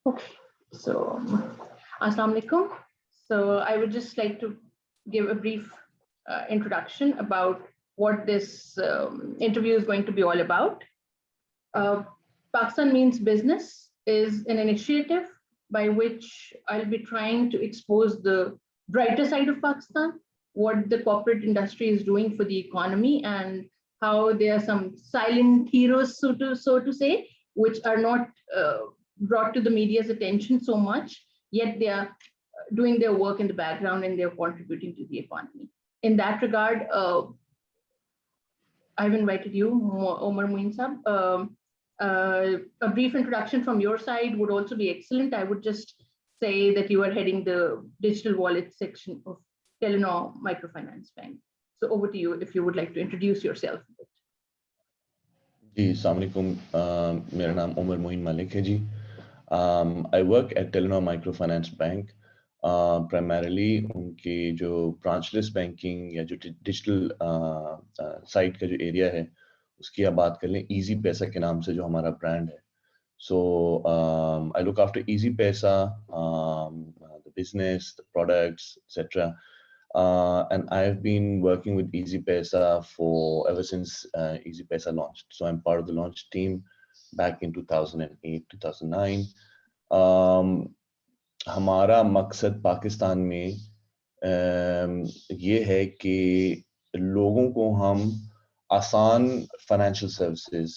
Okay, so Assalamu alaikum. So I would just like to give a brief introduction about what this interview is going to be all about. Uh, Pakistan Means Business is an initiative by which I'll be trying to expose the brighter side of Pakistan, what the corporate industry is doing for the economy, and how there are some silent heroes, so to say, which are not brought to the media's attention so much, yet they are doing their work in the background and they're contributing to the economy. In that regard, I've invited you, Omar Moin Saab. A brief introduction from your side would also be excellent. I would just say that you are heading the digital wallet section of Telenor Microfinance Bank. So over to you if you would like to introduce yourself. जी, अस्सलाम वालेकुम। मेरा नाम उमर मोइन मलिक है जी। I work at Telenor Microfinance Bank. Primarily उनकी जो branchless banking या जो digital site का जो area है उसकी आप बात कर लें, Easy Paisa के नाम से जो हमारा brand है. So I look after Easy Paisa, the business, the products, etc. And I've been working with Easy Paisa for ever since Easy Paisa launched. So I'm part of the launch team back in 2008, 2009. हमारा मकसद पाकिस्तान में ये है कि लोगों को हम आसान फाइनेंशियल सर्विसेज,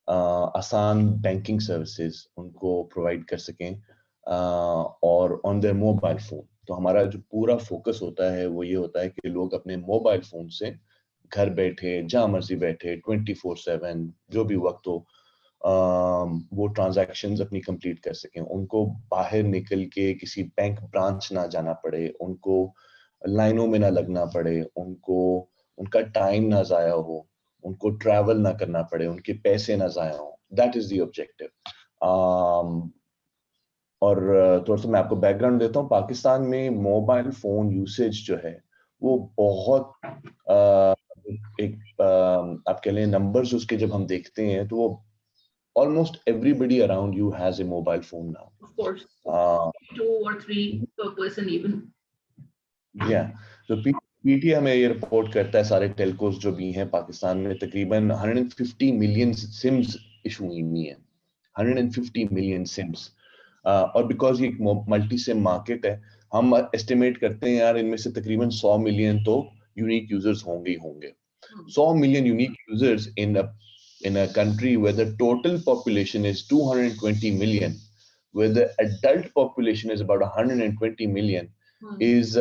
आसान बैंकिंग सर्विसेज उनको प्रोवाइड कर सकें और ऑन देयर मोबाइल फोन. तो हमारा जो पूरा फोकस होता है वो ये होता है कि लोग अपने मोबाइल फोन से घर बैठे जहां मर्जी बैठे 24/7 जो भी वक्त हो वो ट्रांजैक्शंस अपनी कंप्लीट कर सकें. उनको बाहर निकल के किसी बैंक ब्रांच ना जाना पड़े, उनको लाइनों में ना लगना पड़े, उनको उनका टाइम ना जाया हो, उनको ट्रैवल ना करना पड़े, उनके पैसे ना जाया हो. That is the objective. और थोड़ा सा मैं आपको बैकग्राउंड देता हूँ. पाकिस्तान में मोबाइल फोन यूसेज जो है वो बहुत एक आप कह लें नंबर्स उसके जब हम देखते हैं तो वो almost everybody around you has a mobile phone now. Of course. 2 or 3 per person even. Yeah. So PTI हमें ये रिपोर्ट करता है सारे टेलकोस जो भी हैं पाकिस्तान में तकरीबन 150 मिलियन सिम्स इशू हुई हैं. 150 मिलियन सिम्स. और बिकॉज ये मल्टी सिम मार्केट है हम एस्टिमेट करते हैं यार इनमें से तकरीबन 100 मिलियन तो यूनिक यूजर्स होंगे ही होंगे. 100 million unique users in a country where the total population is 220 million, where the adult population is about 120 million, is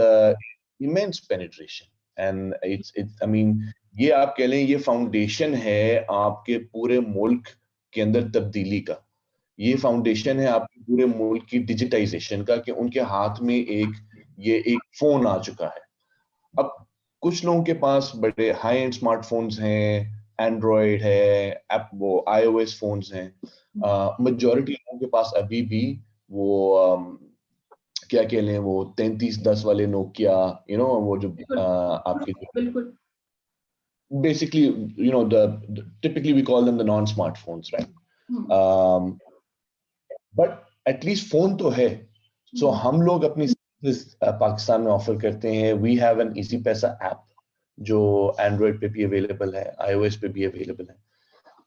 immense penetration. And it's I mean ये आप कह लें ये फाउंडेशन है आपके पूरे मुल्क के अंदर तब्दीली का. ये फाउंडेशन है आपके पूरे मुल्क की डिजिटाइजेशन का कि उनके हाथ में एक फोन आ चुका है. अब कुछ लोगों के पास बड़े हाई एंड स्मार्टफोन्स हैं, एंड्रॉइड है, एप वो आईओएस फोन्स हैं. मेजॉरिटी लोगों के पास अभी भी वो क्या कह लें वो 3310 वाले नोकिया वो जो आपके basically the typically we call them the non smartphones, right? But at least phone तो है. So हम लोग अपनी पाकिस्तान में ऑफर करते हैं. वी हैव एन इजी पैसा ऐप जो एंड्रॉइड पे भी अवेलेबल है, आईओएस पे भी अवेलेबल है.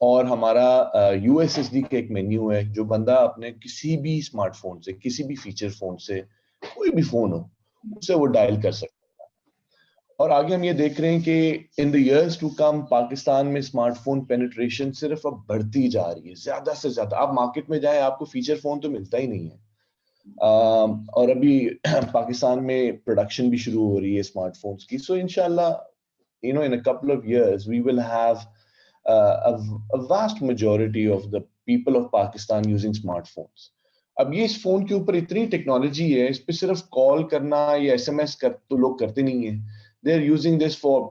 और हमारा यूएसएसडी का एक मेन्यू है जो बंदा अपने किसी भी स्मार्टफोन से, किसी भी फीचर फोन से, कोई भी फोन हो उससे वो डायल कर सकता है. और आगे हम ये देख रहे हैं कि in the years to come Pakistan में स्मार्टफोन पेनिट्रेशन सिर्फ अब बढ़ती जा रही है. ज्यादा से ज्यादा आप मार्केट में जाएं आपको फीचर फोन तो मिलता ही नहीं है. और अभी पाकिस्तान में प्रोडक्शन भी शुरू हो रही है स्मार्टफोन्स की. सो इंशाल्लाह in a couple of years we will have a vast majority of the people of Pakistan using smartphones. अब ये इस फोन के ऊपर इतनी टेक्नोलॉजी है, इस पे सिर्फ कॉल करना या एसएमएस कर तो लोग करते नहीं है. They are using this for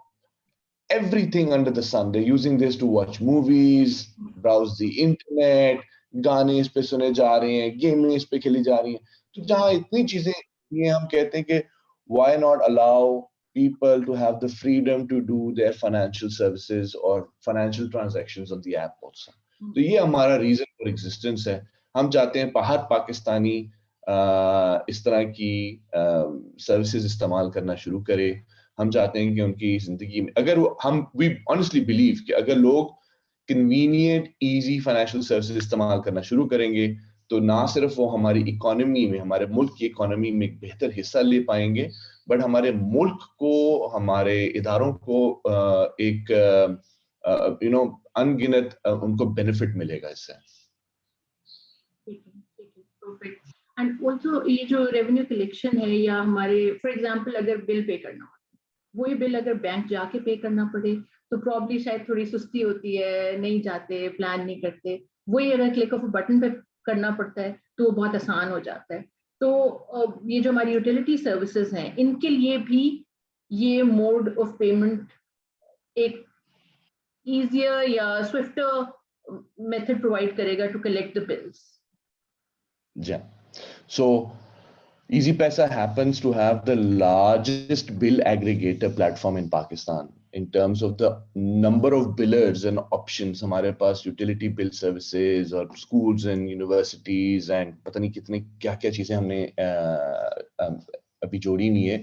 everything under the sun. They're using this to watch movies, browse the internet, गाने इस पे सुने जा रहे हैं, गेमिंग इस पे खेली जा रही हैं. तो जहाँ इतनी चीजें ये हम कहते हैं कि why not allow people to have the freedom to do their financial services or financial transactions on the app also. तो ये हमारा reason for existence है. हम चाहते हैं हर पाकिस्तानी इस तरह की सर्विसेज इस्तेमाल करना शुरू करे। हम चाहते हैं कि उनकी जिंदगी में अगर वी ऑनेस्टली बिलीव कि अगर लोग कन्वीनियंट इजी फाइनेंशियल सर्विसेज इस्तेमाल करना शुरू करेंगे तो ना सिर्फ वो हमारी इकोनॉमी में, हमारे मुल्क की इकोनॉमी में एक बेहतर हिस्सा ले पाएंगे, बट हमारे मुल्क को, हमारे इदारों को एक अनगिनत उनको बेनिफिट मिलेगा इससे। परफेक्ट। एंड ऑल्सो ये जो रेवेन्यू कलेक्शन है, या हमारे फॉर एग्जांपल अगर बिल पे करना हो, वही बिल अगर बैंक जाके पे करना पड़े तो प्रॉब्ली शायद थोड़ी सुस्ती होती है, नहीं जाते, प्लान नहीं करते। वही अगर क्लिक ऑफ बटन पे करना पड़ता है तो वो बहुत आसान हो जाता है। तो ये जो हमारी यूटिलिटी सर्विसेज हैं, इनके लिए भी ये मोड ऑफ पेमेंट एक ईजियर या स्विफ्टर मेथड प्रोवाइड करेगा to collect the bills. Yeah. So EasyPaisa happens to have the largest bill aggregator platform in Pakistan in terms of the number of billers and options. हमारे पास utility bill services और schools and universities and पता नहीं कितने क्या-क्या चीजें हमने अभी जोड़ी नहीं है।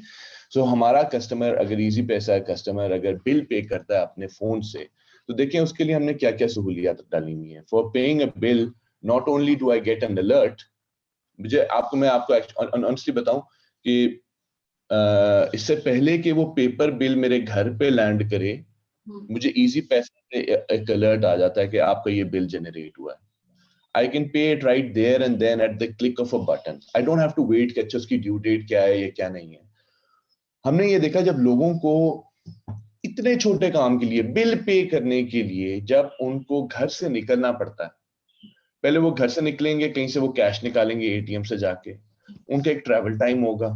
So हमारा कस्टमर अगर EasyPaisa कस्टमर अगर बिल पे करता है अपने फोन से, तो देखें उसके लिए हमने क्या-क्या सहूलियात डाली हुई है। For paying a bill, not only do I get an alert, मैं आपको ऑनेस्टली बताऊं कि इससे पहले कि वो पेपर बिल मेरे घर पे लैंड करे, मुझे इजी पैसा से एक अलर्ट आ जाता है कि आपका ये बिल जनरेट हुआ है। I can pay it right there and then at the click of a button. I don't have to wait कि अच्छा उसकी ड्यू डेट क्या है या क्या नहीं है। हमने ये देखा जब लोगों को इतने छोटे काम के लिए, बिल पे करने के लिए, जब उनको घर से निकलना पड़ता है, पहले वो घर से निकलेंगे, कहीं से वो कैश निकालेंगे एटीएम से जाके, उनका एक ट्रैवल टाइम होगा,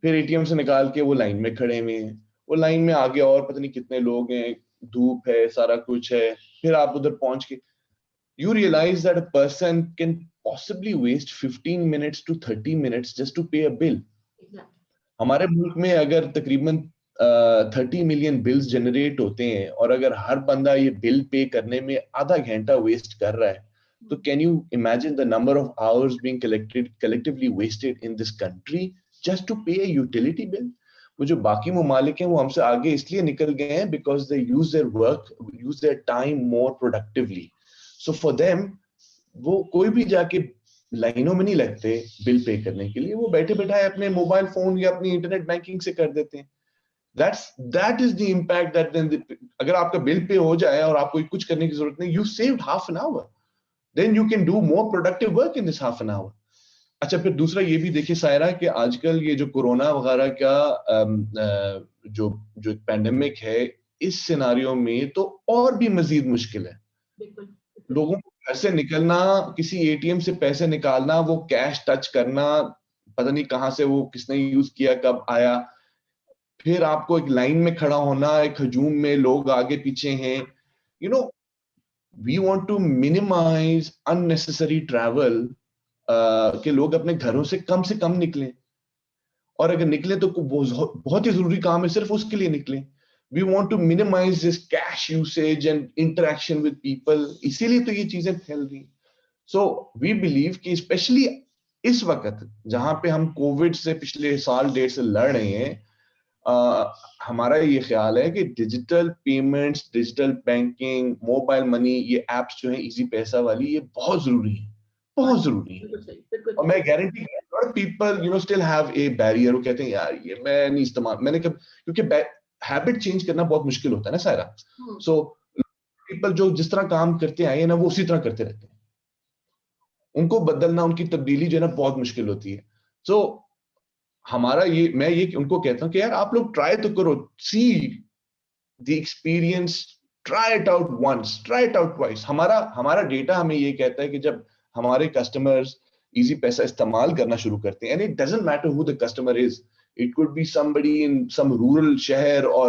फिर एटीएम से निकाल के वो लाइन में खड़े हुए हैं, वो लाइन में आगे और पता नहीं कितने लोग हैं, धूप है, सारा कुछ है, फिर आप उधर पहुंच के you realize that a person can possibly waste 15 minutes to 30 minutes just to pay a bill. हमारे मुल्क में अगर तकरीबन 30 मिलियन बिल्स जनरेट होते हैं और अगर हर बंदा ये बिल पे करने में आधा घंटा वेस्ट कर रहा है, तो can you imagine the number of hours being collectively wasted in this country just to pay a utility bill? वो जो बाकी ममालिक हैं वो हमसे आगे इसलिए निकल गए हैं because they use their time more productively. So for them, वो कोई भी जाके लाइनों में नहीं लगते बिल पे करने के लिए, वो बैठे बैठाए अपने मोबाइल फोन या अपनी इंटरनेट बैंकिंग से कर देते हैं। that is the impact that then अगर आपका बिल पे हो जाए और आपको कुछ करने की जरूरत नहीं, you saved half an hour, then you can do more productive work in this half an hour. अच्छा, फिर दूसरा ये भी देखिए सायरा कि आजकल ये जो कोरोना वगैरह का जो पैंडेमिक है, इस सिनारियो में तो और भी मजीद मुश्किल है। लोगों को घर से निकलना, किसी एटीएम से पैसे निकालना, वो कैश टच करना, पता नहीं कहां से वो किसने यूज किया, कब आया, फिर आपको एक लाइन में खड़ा होना, एक हजूम में लोग आगे पीछे हैं। You know, we want to minimise unnecessary travel, कि लोग अपने घरों से कम निकलें, और अगर निकले तो बहुत ही जरूरी काम है, सिर्फ उसके लिए निकलें। We want to minimize this cash usage and interaction with people. इसीलिए तो ये चीजें फैल रही। So we believe कि especially इस वक्त जहां पे हम कोविड से पिछले साल डेढ़ से लड़ रहे हैं, हमारा ये ख्याल है कि digital payments, digital banking, mobile money, ये एप्स जो है इजी पैसा वाली, ये बहुत जरूरी है, बहुत जरूरी है। और मैं guarantee people still have a barrier. वो कहते हैं यार ये मैं नहीं इस्तेमाल, मैंने कब, क्योंकि हैबिट चेंज करना बहुत मुश्किल होता है ना सारा। सो पीपल जो जिस तरह काम करते आए हैं ना, वो उसी तरह करते रहते हैं, उनको बदलना, उनकी तब्दीली जो है ना बहुत मुश्किल होती है। सो हमारा मैं ये उनको कहता हूँ कि यार आप लोग ट्राई तो करो, see the experience, try it out once, try it out twice. हमारा डेटा हमें ये कहता है कि जब हमारे कस्टमर्स इजी पैसा इस्तेमाल करना शुरू करते हैं, and it doesn't matter who the customer is, it could be somebody in some rural शहर, or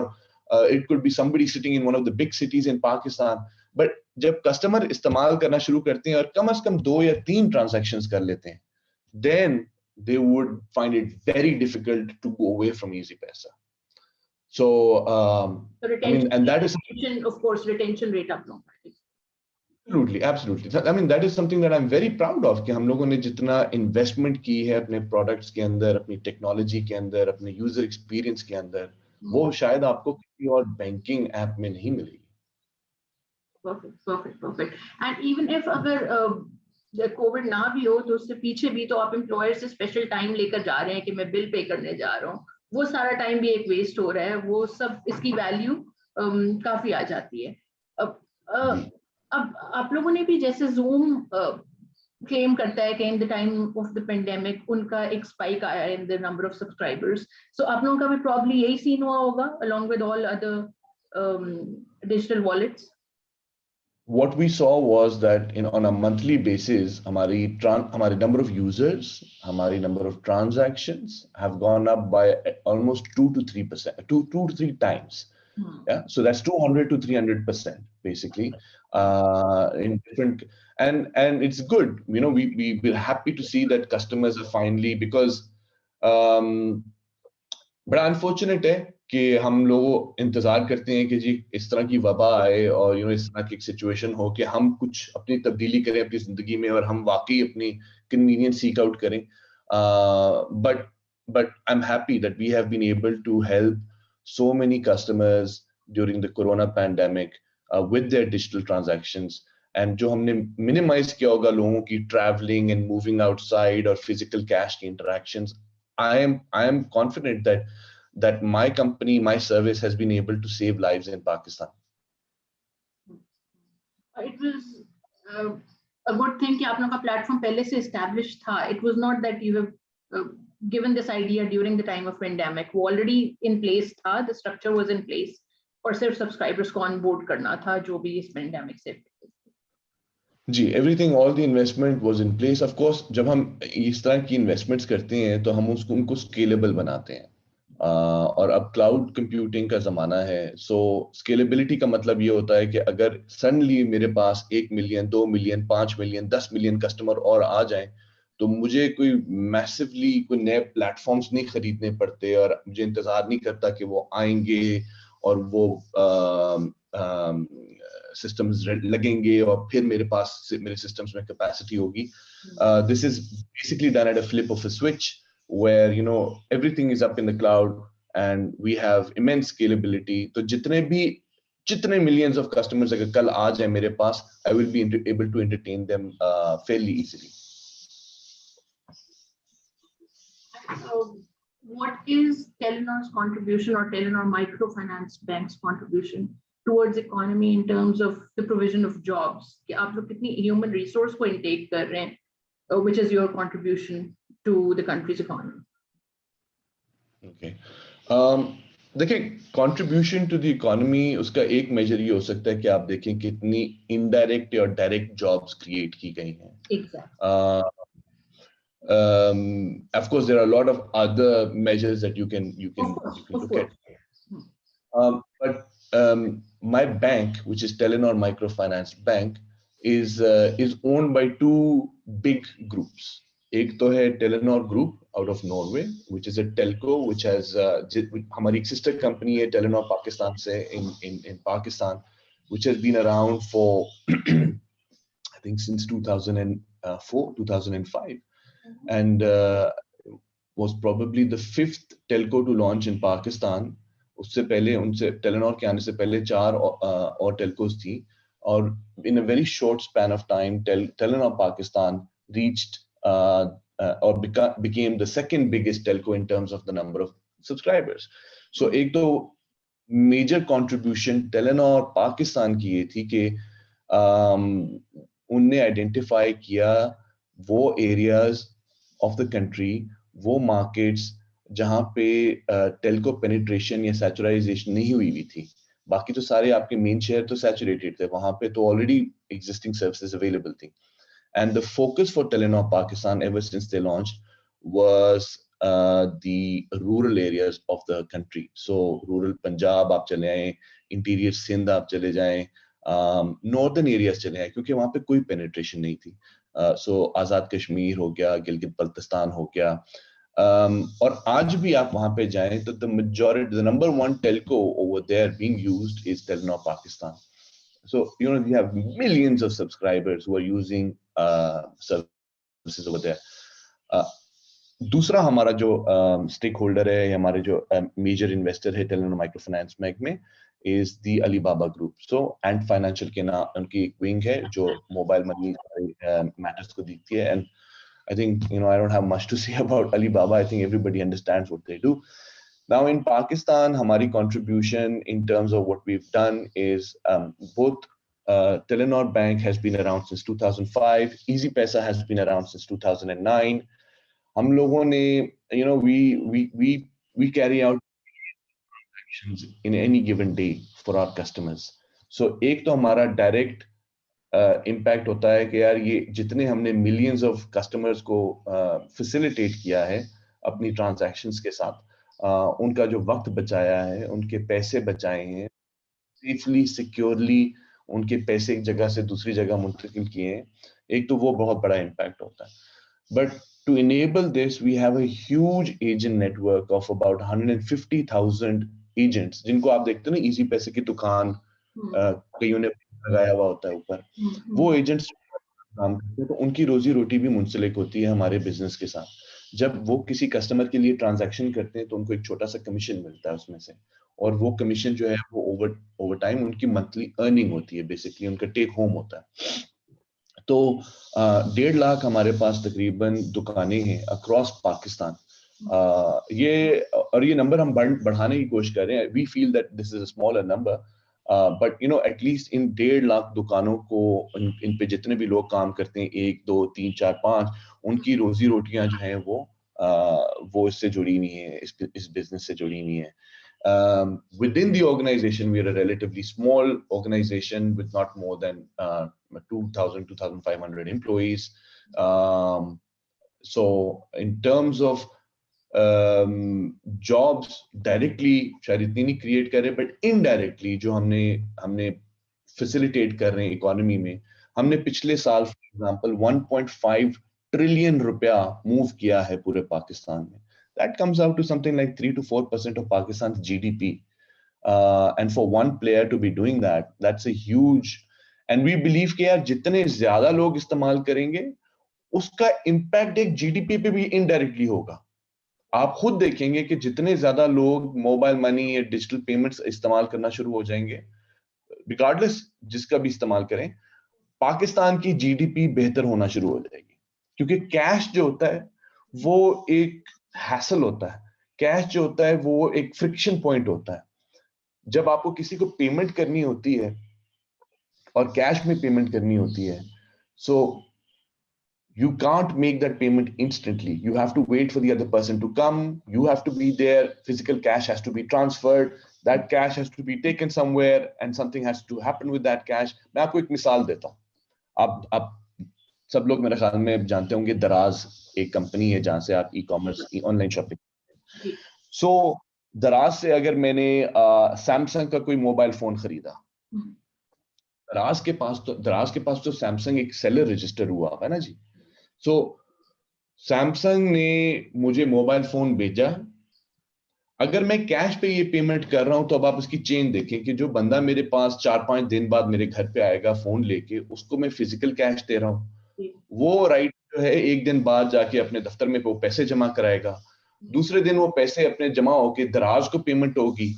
it could be somebody sitting in one of the big cities in Pakistan, but जब customer इस्तेमाल करना शुरू करते हैं और कम से कम 2 या 3 ट्रांजैक्शंस कर लेते हैं, then they would find it very difficult to go away from EasyPaisa. So I mean, and that is of course retention rate up. Absolutely, absolutely. I mean, that is something that I'm very proud of कि हम लोगों ने जितना investment की है अपने products के अंदर, अपनी टेक्नोलॉजी के अंदर, अपने यूजर एक्सपीरियंस के अंदर, वो शायद आपको किसी और बैंकिंग ऐप में नहीं मिलेगी. Perfect. And even if अगर कोविड ना भी हो तो उससे पीछे भी तो आप एम्प्लॉयर से स्पेशल टाइम लेकर जा रहे हैं कि मैं बिल पे करने जा रहा हूँ, वो सारा टाइम भी एक वेस्ट हो रहा है, वो सब इसकी वैल्यू काफी आ जाती है. अब आप लोगों ने भी जैसे Zoom क्लेम करता है कि in the time of the pandemic उनका एक स्पाइक आया in the number of subscribers, so आप लोगों का भी प्रॉब्ली यही सीन हुआ होगा along with all other digital wallets. What we saw was that on a monthly basis, हमारी number of users, हमारी number of transactions have gone up by almost 2 to 3%, 2 to 3 times. Yeah, so that's 200 to 300% basically, in different, and it's good. You know, we're happy to see that customers are finally, because बड़ा unfortunate है कि हम लोग इंतजार करते हैं कि जी इस तरह की वबा आए और इस तरह की एक सिचुएशन हो कि हम कुछ अपनी तब्दीली करें अपनी जिंदगी में और हम वाकई अपनी कन्वीनियंस सीक आउट करें. But I'm happy that we have been able to help so many customers during the corona pandemic with their digital transactions. And जो हमने minimize किया होगा लोगों की traveling and moving outside और physical cash की interactions, I am confident that my company, my service has been able to save lives in Pakistan. It was a good thing कि आप लोगों का platform पहले से established था. It was not that you have given this idea during the time of pandemic. वो already in place था, the structure was in place, और सिर्फ subscribers को onboard करना था जो भी इस pandemic से. जी, everything, all the investment was in place. Of course, जब हम इस तरह की investments करते हैं तो हम उनको scalable बनाते हैं. और अब क्लाउड कंप्यूटिंग का जमाना है, सो स्केलेबिलिटी का मतलब ये होता है कि अगर सडनली मेरे पास 1 million 2 million 5 million 10 million customer और आ जाएं, तो मुझे कोई मैसिवली कोई नए प्लेटफॉर्म्स नहीं खरीदने पड़ते और मुझे इंतजार नहीं करता कि वो आएंगे और वो सिस्टम्स लगेंगे और फिर मेरे पास मेरे सिस्टम्स में कैपेसिटी होगी. This is basically done at a flip of a switch where everything is up in the cloud and we have immense scalability. तो जितने millions of customers अगर कल आ जाए मेरे पास, I will be able to entertain them fairly easily. What is Telenor's contribution or Telenor Microfinance Bank's contribution towards economy in terms of the provision of jobs? कि आप लोग कितनी human resource को intake कर रहे हैं, which is your contribution to the country's economy? Okay. देखिए, contribution to the economy उसका एक measure ये हो सकता है कि आप देखें कितनी indirect और direct jobs create की गई हैं. Exactly. Of course, there are a lot of other measures that you can look at. But my bank, which is Telenor Microfinance Bank, is owned by two big groups. एक तो है Telenor Group out of Norway, which is a telco which has हमारी एक sister company है Telenor Pakistan से in Pakistan, which has been around for I think since 2004 2005 and was probably the 5th telco to launch in Pakistan. उससे पहले उनसे Telenor के आने से पहले 4 और telcos थी और in a very short span of time Telenor Pakistan reached or became the second biggest telco in terms of the number of subscribers. So एक तो major contribution Telenor Pakistan की ये थी कि उनने identify किया वो areas of the country, वो markets जहाँ पे telco penetration या saturation नहीं हुई थी. बाकी तो सारे आपके main शहर तो saturated थे, वहाँ पे तो already existing services available थी. And the focus for Telenor Pakistan ever since they launched was the rural areas of the country. So rural Punjab आप चले आए, interior Sindh आप चले जाएं, northern areas चले आए क्योंकि वहाँ पे कोई penetration नहीं थी. So आजाद कश्मीर हो गया, गिलगित बल्तिस्तान हो गया, और आज भी आप वहाँ पे जाएं तो the number one telco over there being used is Telenor Pakistan. So, you have millions of subscribers who are using services over there. दूसरा हमारा जो स्टेक होल्डर है, हमारे जो मेजर इन्वेस्टर है टेलीनॉर माइक्रोफाइनेंस बैंक में, is the Alibaba Group. So Ant Financial के ना उनकी एक विंग है जो मोबाइल मनी मैटर्स को देखती है. And I think I don't have much to say about Alibaba. I think everybody understands what they do. Now in Pakistan, हमारी contribution in terms of what we've done is both Telenor Bank has been around since 2005. Easy Paisa has been around since 2009. हम लोगों ने we carry out transactions in any given day for our customers. So एक तो हमारा direct impact होता है कि यार ये जितने हमने millions of customers को facilitate किया है अपनी transactions के साथ, उनका जो वक्त बचाया है, उनके पैसे बचाए हैं, safely, securely उनके पैसे एक जगह से दूसरी जगह मुंतकिल किए हैं, एक तो वो बहुत बड़ा impact होता है. But to enable this, we have a huge agent network of about 150,000 agents, जिनको आप देखते हो ना इजी पैसे की दुकान कईयों ने लगाया हुआ होता है ऊपर, वो एजेंट्स काम करते हैं, तो उनकी रोजी रोटी भी मुंसलिक होती है हमारे बिजनेस के साथ. जब वो किसी कस्टमर के लिए ट्रांजैक्शन करते हैं तो उनको एक छोटा सा कमीशन मिलता है उसमें से, और वो कमीशन जो है वो ओवर टाइम उनकी मंथली अर्निंग होती है, बेसिकली उनका टेक होम होता है. तो 1.5 लाख हमारे पास तकरीबन दुकानें हैं अक्रॉस पाकिस्तान. ये नंबर हम बढ़ाने की कोशिश कर रहे हैं. We feel that this is a smaller number, but at least in 1.5 lakh दुकानों को इन पे जितने भी लोग काम करते हैं, 1 2 3 4 5, उनकी रोजी रोटियां जो हैं वो इससे जुड़ी हुई हैं, इस बिजनेस से जुड़ी हुई हैं. Within the organization, we are a relatively small organization with not more than 2,500 employees. So in terms of jobs, directly शायद इतनी नहीं create कर रहे, but indirectly जो हमने facilitate कर रहे हैं economy में, हमने पिछले साल for example 1.5 ट्रिलियन रुपया मूव किया है पूरे पाकिस्तान में. That comes out to something like 3 to 4% of Pakistan's GDP. And for one player to be doing that, that's a huge. And we believe कि यार जितने ज्यादा लोग इस्तेमाल करेंगे, उसका impact एक GDP पे भी indirectly होगा. आप खुद देखेंगे कि जितने ज्यादा लोग मोबाइल मनी या डिजिटल पेमेंट्स इस्तेमाल करना शुरू हो जाएंगे, रिगार्डलेस जिसका भी इस्तेमाल करें, पाकिस्तान की GDP बेहतर होना शुरू हो जाएगी. क्योंकि कैश जो होता है वो एक हैसल होता है. कैश जो होता है वो एक फ्रिक्शन पॉइंट होता है. जब आपको किसी को पेमेंट करनी होती है और कैश में पेमेंट करनी होती है, सो you can't make that payment instantly. You have to wait for the other person to come. You have to be there. Physical cash has to be transferred. That cash has to be taken somewhere and something has to happen with that cash. मैं आपको एक मिसाल देता हूँ. आप सब लोग मेरे ख्याल में जानते होंगे, दराज एक कंपनी है जहां से आप ई-कॉमर्स ऑनलाइन शॉपिंग. सो दराज से अगर मैंने सैमसंग का कोई मोबाइल फोन खरीदा, दराज के पास तो सैमसंग एक सेलर रजिस्टर हुआ है ना जी. सो सैमसंग ने मुझे मोबाइल फोन भेजा. अगर मैं कैश पे ये पेमेंट कर रहा हूं तो अब आप इसकी चेन देखें कि जो बंदा मेरे पास 4-5 दिन बाद मेरे घर पे आएगा फोन लेके, उसको मैं फिजिकल कैश दे रहा हूं. वो राइट जो है एक दिन बाद जाके अपने दफ्तर में वो पैसे जमा कराएगा. दूसरे दिन वो पैसे अपने जमा होके दराज को पेमेंट होगी.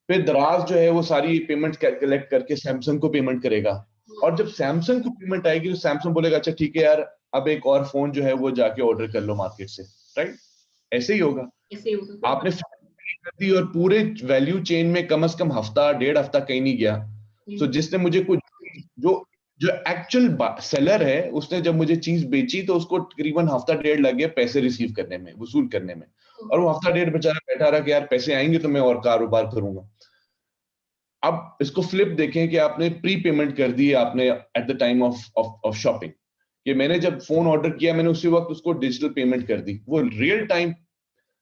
फिर दराज जो है वो सारी पेमेंट कलेक्ट करके सैमसंग को पेमेंट करेगा. और जब सैमसंग को पेमेंट आएगी तो सैमसंग बोलेगा अच्छा ठीक है यार, अब एक और फोन जो है वो जाके ऑर्डर कर लो मार्केट से. राइट, ऐसे ही होगा. आपने कर दी और पूरे वैल्यू चेन में कम से कम हफ्ता 1.5 हफ्ता कहीं नहीं गया. तो जिसने मुझे कुछ जो एक्चुअल सेलर है, उसने जब मुझे चीज बेची तो उसको तकरीबन हफ्ता 1.5 लग गया पैसे रिसीव करने में, वसूल करने में. और वो हफ्ता 1.5 बेचारा बैठा रहा कि यार पैसे आएंगे तो मैं और कारोबार करूंगा. अब इसको फ्लिप देखें कि आपने प्री पेमेंट कर दी आपने at the time of shopping, कि मैंने जब फोन ऑर्डर किया मैंने उसी वक्त उसको डिजिटल पेमेंट कर दी, वो real time.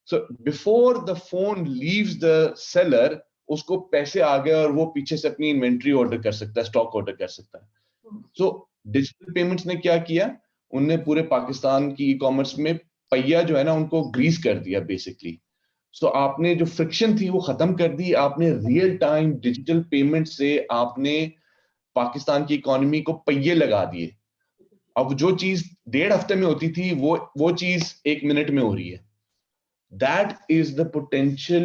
So before the phone leaves the seller उसको पैसे आ गए और वो पीछे से अपनी इन्वेंट्री ऑर्डर कर सकता है, स्टॉक ऑर्डर कर सकता है. सो डिजिटल पेमेंट्स ने क्या किया, उनने पूरे पाकिस्तान की ई-कॉमर्स में पहिया जो है ना उनको ग्रीस कर दिया बेसिकली. सो आपने जो फ्रिक्शन थी वो खत्म कर दी. आपने रियल टाइम डिजिटल पेमेंट से आपने पाकिस्तान की इकोनॉमी को पहिए लगा दिए। अब जो चीज 1.5 हफ्ते में होती थी वो चीज 1 मिनट में हो रही है। That is the potential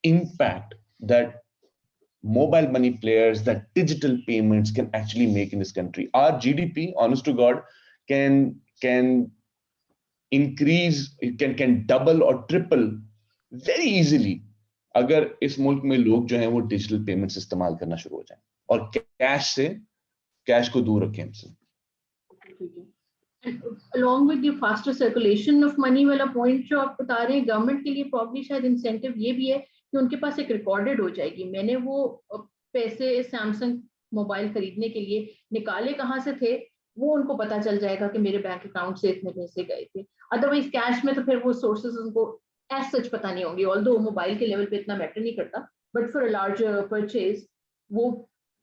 impact that mobile money players, that digital payments can actually make in this country. Our GDP, honest to God, can increase, can double or triple very easily अगर इस मुल्क में लोग जो हैं वो digital payments इस्तेमाल करना शुरू हो जाएं और कैश को दूर रखें हमसे। Along with the faster circulation of money वाला पॉइंट जो आप बता रहे हैं, गवर्नमेंट के लिए प्रॉब्ली शायद इंसेंटिव ये भी है कि उनके पास एक रिकॉर्डेड हो जाएगी, मैंने वो पैसे सैमसंग मोबाइल खरीदने के लिए निकाले कहाँ से थे, वो उनको पता चल जाएगा कि मेरे बैंक अकाउंट से इतने पैसे गए थे। अदरवाइज कैश में तो फिर वो सोर्सेज उनको एज सच पता नहीं होंगे, ऑल्दो मोबाइल के लेवल पे इतना मैटर नहीं करता, but for a large purchase, वो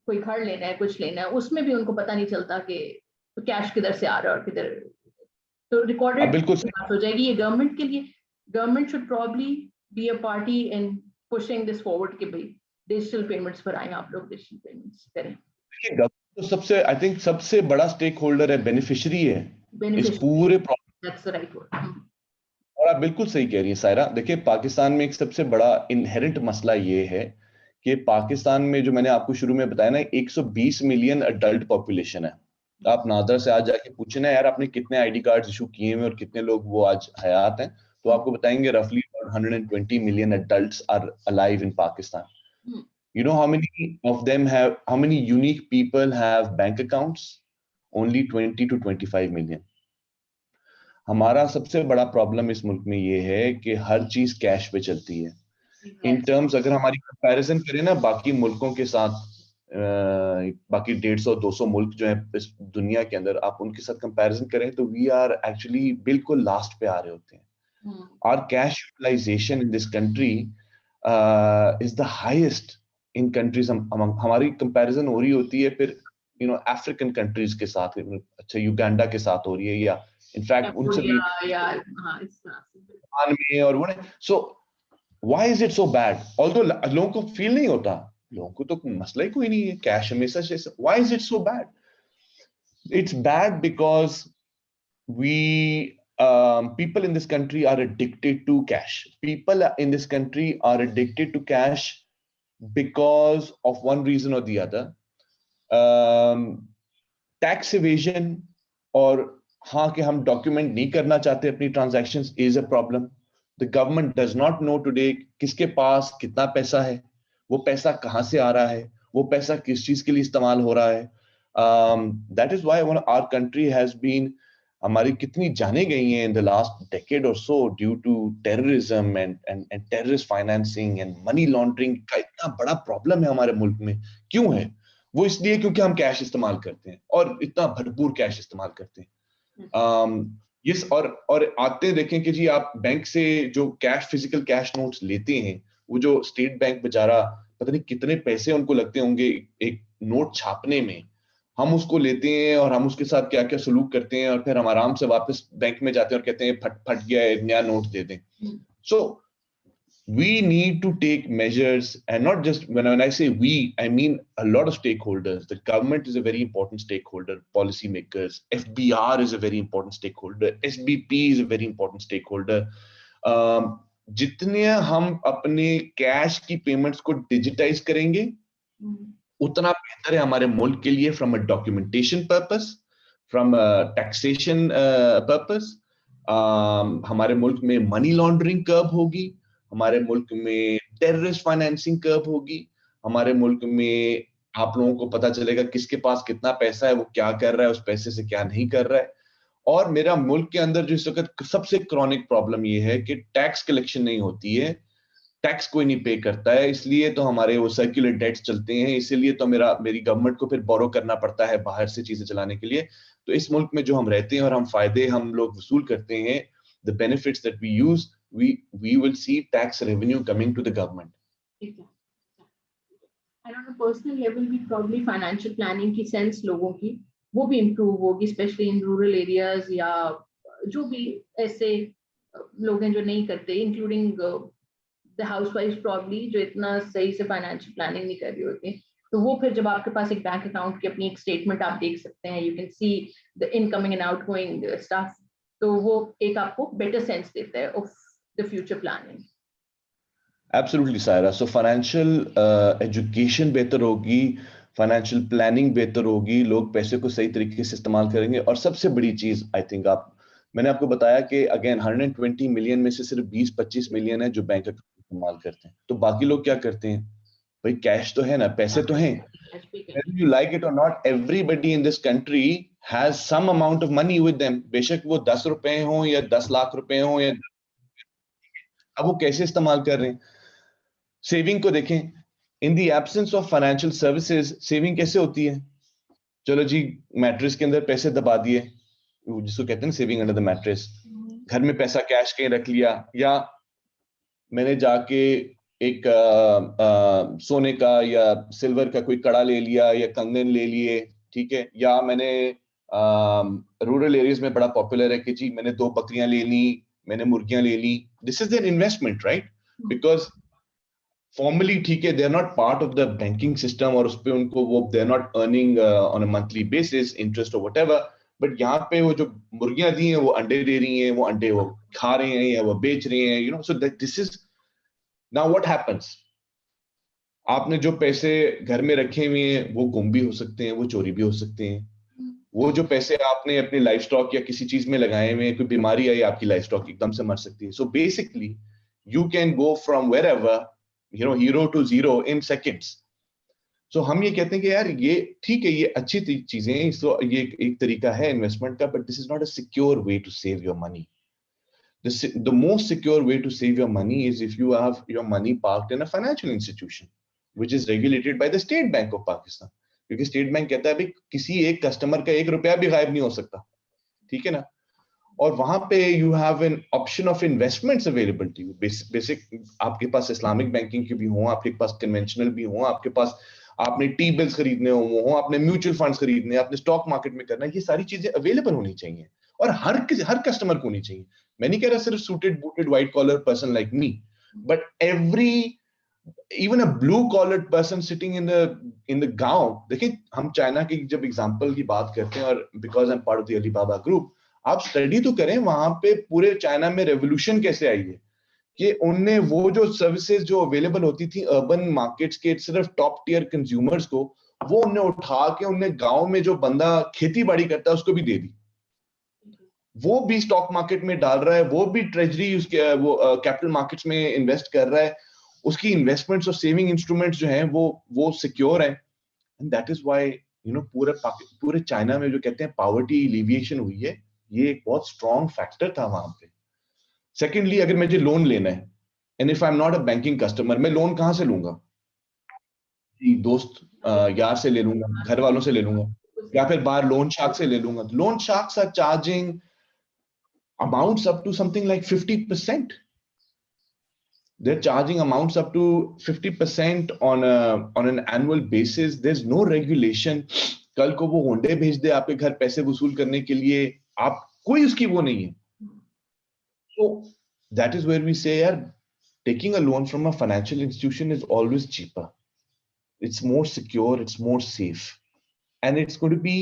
कोई घर लेना है, कुछ लेना है, उसमें भी उनको पता नहीं चलता कि कैश किधर से आ रहा है और किधर, तो रिकॉर्डेड बिल्कुल बात हो जाएगी। ये गवर्नमेंट के लिए, government should probably be a party in pushing this forward कि भाई डिजिटल पेमेंट्स पर आए, आप लोग डिजिटल पेमेंट्स करें। तो सबसे आई थिंक सबसे बड़ा स्टेक होल्डर है, बेनिफिशियरी है इस पूरे दैट्स द राइट वर्ड। और आप बिल्कुल सही कह रही है सायरा। देखिए पाकिस्तान में एक सबसे बड़ा इनहेरेंट मसला ये है कि पाकिस्तान में जो मैंने आपको शुरू में बताया ना 120 मिलियन अडल्ट पॉपुलेशन है। आप नादर से आज जाके पूछे ना यार आपने कितने आईडी कार्ड्स इशू किए हैं और कितने लोग वो आज हयात हैं, तो आपको बताएंगे रफली 120 million adults are alive in Pakistan. You know how many unique people have bank accounts? Only 20 to 25 million. हमारा सबसे बड़ा प्रॉब्लम इस मुल्क में ये है कि हर चीज कैश पे चलती है। इन टर्म्स अगर हमारी कंपैरिजन करें ना बाकी मुल्कों के साथ, बाकी 150-200 मुल्क जो है इस दुनिया के अंदर, आप उनके साथ कंपैरिजन करें तो वी आर एक्चुअली बिल्कुल लास्ट पे आ रहे होते हैं। Our cash utilisation in this country is the highest in countries. हमारी कंपैरिजन हो रही होती है फिर अफ्रीकन कंट्रीज के साथ, अच्छा युगांडा के साथ हो रही है, या इनफैक्ट उनसे भी में और वो। So why is it so bad? Although लोगों को फील नहीं होता, लोगों को तो मसला ही कोई नहीं है कैश हमेशा से। Why is it so bad? It's bad because we people in this country are addicted to cash. People in this country are addicted to cash because of one reason or the other. Tax evasion और हाँ कि हम document नहीं करना चाहते अपनी transactions is a problem. The government does not know today किसके पास कितना पैसा है, वो पैसा कहाँ से आ रहा है, वो पैसा किस चीज के लिए इस्तेमाल हो रहा है। That is why our country has been, हमारी कितनी जाने गई हैं इन द लास्ट डेकेड और so due to terrorism and terrorist financing and money laundering का इतना बड़ा प्रॉब्लम है हमारे मुल्क में। क्यों है वो? इसलिए क्योंकि हम कैश इस्तेमाल करते हैं और इतना भरपूर कैश इस्तेमाल करते हैं। यस और आते देखें कि जी आप बैंक से जो कैश फिजिकल कैश नोट्स लेते हैं, वो जो स्टेट बैंक बेचारा पता नहीं कितने पैसे उनको लगते होंगे एक नोट छापने में, हम उसको लेते हैं और हम उसके साथ क्या क्या सलूक करते हैं और फिर हम आराम से वापस बैंक में जाते हैं और कहते हैं फट गया है, नया नोट दे दें। सो we need to take measures, and not just when I say we, I mean a lot of stakeholders. The government is a very important stakeholder, policymakers, FBR is a very important stakeholder, SBP is a very important stakeholder. जितने हम अपने cash की payments को digitise करेंगे उतना बेहतर है हमारे मुल्क के लिए, from a documentation purpose, from a taxation purpose. हमारे मुल्क में मनी लॉन्ड्रिंग कर्ब होगी, हमारे मुल्क में टेररिस्ट फाइनेंसिंग कर्ब होगी, हमारे मुल्क में आप लोगों को पता चलेगा किसके पास कितना पैसा है, वो क्या कर रहा है उस पैसे से, क्या नहीं कर रहा है। और मेरा मुल्क के अंदर जो इस वक्त सबसे क्रॉनिक प्रॉब्लम ये है कि टैक्स कलेक्शन नहीं होती है, टैक्स कोई नहीं पे करता है, इसलिए तो हमारे वो सर्कुलर डेट्स चलते हैं, इसीलिए तो मेरी गवर्नमेंट को फिर बोरो करना पड़ता है बाहर से चीजें चलाने के लिए। तो इस मुल्क में जो हम रहते हैं और हम फायदे हम लोग वसूल करते हैं, the benefits that we use, we will see tax revenue coming to the government. And on a personal level भी probably financial planning की sense लोगों की वो भी improve होगी, especially in rural areas, या जो भी ऐसे लोग हैं जो नहीं करते, including the housewives probably जो इतना सही से financial planning नहीं कर रही होती, तो वो फिर जब आपके पास एक बैंक अकाउंट की अपनी एक स्टेटमेंट आप देख सकते हैं, you can see the incoming and outgoing stuff, तो वो एक आपको बेटर सेंस देता है of the future planning. Absolutely Saira, so financial education बेहतर होगी, फाइनेंशियल प्लानिंग बेहतर होगी, लोग पैसे को सही तरीके से इस्तेमाल करेंगे। और सबसे बड़ी चीज आई थिंक मैंने आपको बताया कि अगेन 120 मिलियन में से सिर्फ 20-25 मिलियन है जो बैंक अकाउंट इस्तेमाल करते हैं। तो बाकी लोग क्या करते हैं? भाई कैश तो है ना, पैसे तो हैं। Whether you like it or not, everybody in this country has some amount of money with them. बेशक वो 10 रुपए हो या 10 लाख रुपए हो या, अब वो कैसे इस्तेमाल कर रहे हैं? सेविंग को देखें, in the absence of financial services saving कैसे होती है? चलो जी, मैट्रेस के अंदर पैसे दबा दिए, जिसको कहते हैं सेविंग अंडर द मैट्रेस। घर में पैसा कैश कहीं रख लिया, या मैंने जाके एक सोने का या सिल्वर का कोई कड़ा ले लिया या कंगन ले लिए, ठीक है। या मैंने रूरल एरियाज में बड़ा पॉपुलर है कि जी मैंने 2 बकरियां ले ली, मैंने मुर्गियां ले ली। This is an investment, right? Because formally ठीक है, they are not part of the banking system, और उस पे उनको वो they are not earning on a monthly basis interest और व्हाटएवर। बट यहाँ पे वो जो मुर्गियां दी हैं वो अंडे दे रही हैं, वो अंडे वो खा रहे हैं या वो बेच रहे हैं, you no. So that this is now what happens. आपने जो पैसे घर में रखे हुए हैं वो गुम भी हो सकते हैं, वो चोरी भी हो सकते हैं। वो जो पैसे आपने अपने लाइफ स्टॉक या किसी चीज में लगाए हुए हैं, कोई बीमारी आई, आपकी लाइफ स्टॉक एकदम से मर सकती है। So basically you can go from wherever, you know, hero to zero in seconds. So हम ये कहते हैं कि यार ये ठीक है, ये अच्छी चीजें, सो ये एक तरीका है इन्वेस्टमेंट का, but this is not a secure way to save your money. The most secure way to save your money is if you have your money parked in a financial institution, which is regulated by the State Bank of Pakistan. क्योंकि state bank कहता है भाई किसी एक customer का 1 रुपया भी गायब नहीं हो सकता, ठीक है ना। और वहां पे you have an option of investments available to you. Basic आपके पास इस्लामिक बैंकिंग की भी हो, आपके पास कन्वेंशनल भी हो, आपके पास आपने टी बिल्स खरीदने हो, आपने म्यूचुअल फंड्स खरीदने, आपने स्टॉक मार्केट में करना है, ये सारी चीजें अवेलेबल होनी चाहिए और हर कस्टमर को होनी चाहिए। मैं नहीं कह रहा सिर्फ suited booted white collar person like me, but every even a blue collared person sitting in the गांव। देखिए हम चाइना की जब एग्जांपल की बात करते हैं, और because I am part of the Alibaba group, आप स्टडी तो करें वहां पे पूरे चाइना में रेवोल्यूशन कैसे आई है कि उनने वो जो सर्विसेज जो अवेलेबल होती थी अर्बन मार्केट्स के सिर्फ टॉप टियर कंज्यूमर्स को, वो उनने उठा के उनने गांव में जो बंदा खेती बाड़ी करता है उसको भी दे दी। वो भी स्टॉक मार्केट में डाल रहा है, वो भी ट्रेजरी उसके वो कैपिटल मार्केट्स में इन्वेस्ट कर रहा है। उसकी इन्वेस्टमेंट्स और सेविंग इंस्ट्रूमेंट्स जो हैं वो सिक्योर है। And that is why you know पूरे चाइना में जो कहते हैं पॉवर्टी एलिविएशन हुई है, ये एक बहुत स्ट्रॉन्ग फैक्टर था वहां पे। सेकेंडली, अगर मुझे लोन लेना है and if I am not a banking customer, मैं लोन कहां से लूंगा? जी दोस्त यार से ले लूंगा, घर वालों से ले लूंगा, या फिर बाहर लोन शार्क से ले लूंगा। Loan sharks are charging amounts up to something like 50%. They're charging amounts up to 50% on an annual basis. There's no regulation. कल को वो होंडे भेज दे आपके घर पैसे वसूल करने के लिए, आप कोई उसकी वो नहीं है। So that is where we say यार, taking a loan from a financial institution is always cheaper. It's more secure, it's more safe, and it's going to be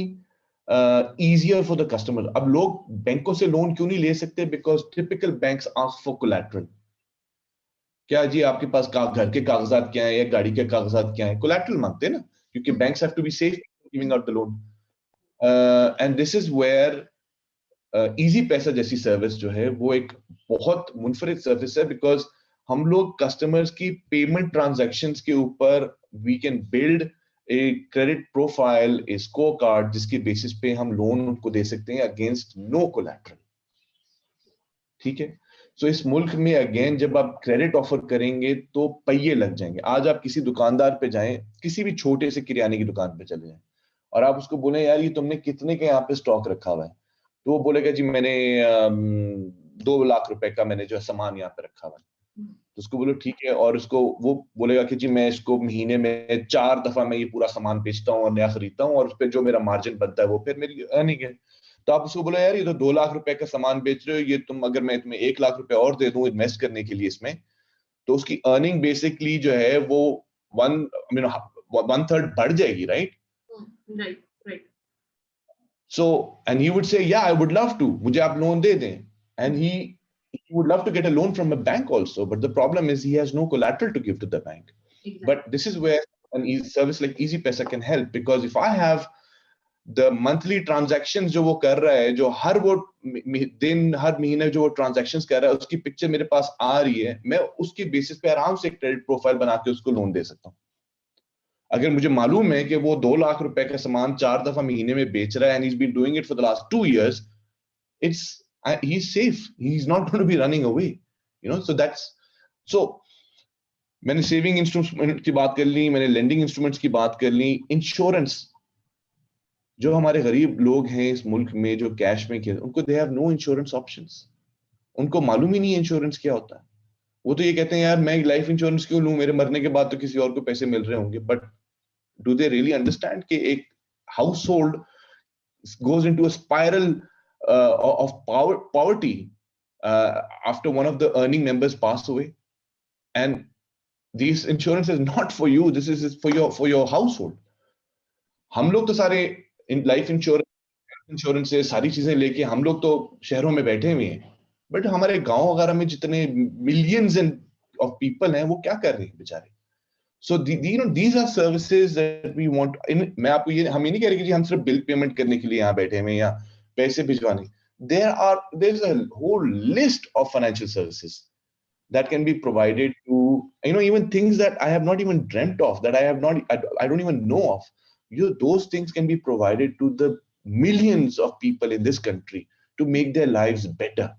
easier for the customer. अब लोग बैंकों से loan क्यों नहीं ले सकते? Because typical banks ask for collateral. क्या जी आपके पास घर के कागजात क्या है या गाड़ी के कागजात क्या है? कोलैटरल मांगते हैं ना, क्योंकि banks have to be safe giving out the loan. And this is where EasyPaisa जैसी सर्विस जो है वो एक बहुत मुनफरिद सर्विस है, बिकॉज हम लोग कस्टमर्स की पेमेंट ट्रांजैक्शंस के ऊपर we can build a credit profile, a score card, जिसके बेसिस पे हम लोन उनको दे सकते हैं अगेंस्ट नो कोलैटरल, ठीक है। सो इस मुल्क में अगेन जब आप क्रेडिट ऑफर करेंगे तो पहिए लग जाएंगे। आज आप किसी दुकानदार पे जाएं, किसी भी छोटे से किराने की दुकान पे चले जाएं और आप उसको बोले यार ये तुमने कितने के यहाँ पे स्टॉक रखा हुआ है, तो वो बोलेगा जी मैंने 2 लाख रुपए का मैंने जो सामान यहाँ पे रखा हुआ है। तो उसको बोलो ठीक है, और उसको वो बोलेगा कि जी मैं इसको महीने में 4 दफा मैं ये पूरा सामान बेचता हूँ और नया खरीदता हूँ, और उस पर जो मेरा मार्जिन बनता है वो फिर मेरी अर्निंग है। तो आप उसको बोलो यार ये तो 2 लाख रुपए का सामान बेच रहे हो, ये तुम अगर मैं तुम्हें 1 लाख रुपए और दे दूं इन्वेस्ट करने के लिए इसमें, तो उसकी अर्निंग बेसिकली जो है वो 1/3 बढ़ जाएगी, right? Right. So, and he would say, yeah, I would love to, मुझे आप लोन दे दें, and he would love to get a loan from a bank also, but the problem is he has no collateral to give to the bank. Exactly. But this is where an service like EasyPaisa can help, because if I have the monthly transactions जो वो कर रहा है, जो हर वो दिन हर महीने जो वो transactions कर रहा है, उसकी पिक्चर मेरे पास आ रही है, मैं उसकी बेसिस पे आराम से एक क्रेडिट प्रोफाइल बना के उसको लोन दे सकता हूँ. अगर मुझे मालूम है कि वो 2 लाख रुपए का सामान 4 दफा महीने में बेच रहा है, and he's been doing it for the last 2 years, he's safe. He's not going to be running away, so मैंने सेविंग इंस्ट्रूमेंट की बात कर ली, मैंने लेंडिंग इंस्ट्रूमेंट्स की बात कर ली. इंश्योरेंस, जो हमारे गरीब लोग हैं इस मुल्क में जो कैश में खेल, उनको they have no insurance options. उनको मालूम ही नहीं है इंश्योरेंस क्या होता है. वो तो ये कहते हैं यार मैं लाइफ इंश्योरेंस क्यों लूं, मेरे मरने के बाद तो किसी और को पैसे मिल रहे होंगे. But do they really understand कि एक house hold goes into a spiral of poverty after one of the earning members pass away, and this insurance is not for you, this is for your household. हम लोग तो सारे life insurance से सारी चीजें लेके हम लोग तो शहरों में बैठे हुए हैं, बट हमारे गांव वगैरह में जितने मिलियंस ऑफ पीपल हैं वो क्या कर रहे हैं बेचारे. So these are services that we want. मैं आपको हम ये नहीं कह रहे कि जी हम सिर्फ बिल पेमेंट करने के लिए यहाँ बैठे हैं या पैसे भिजवाने. There's a whole list of financial services that can be provided to, even things that I have not even dreamt of, that I don't even know of. Those things can be provided to the millions of people in this country to make their lives better.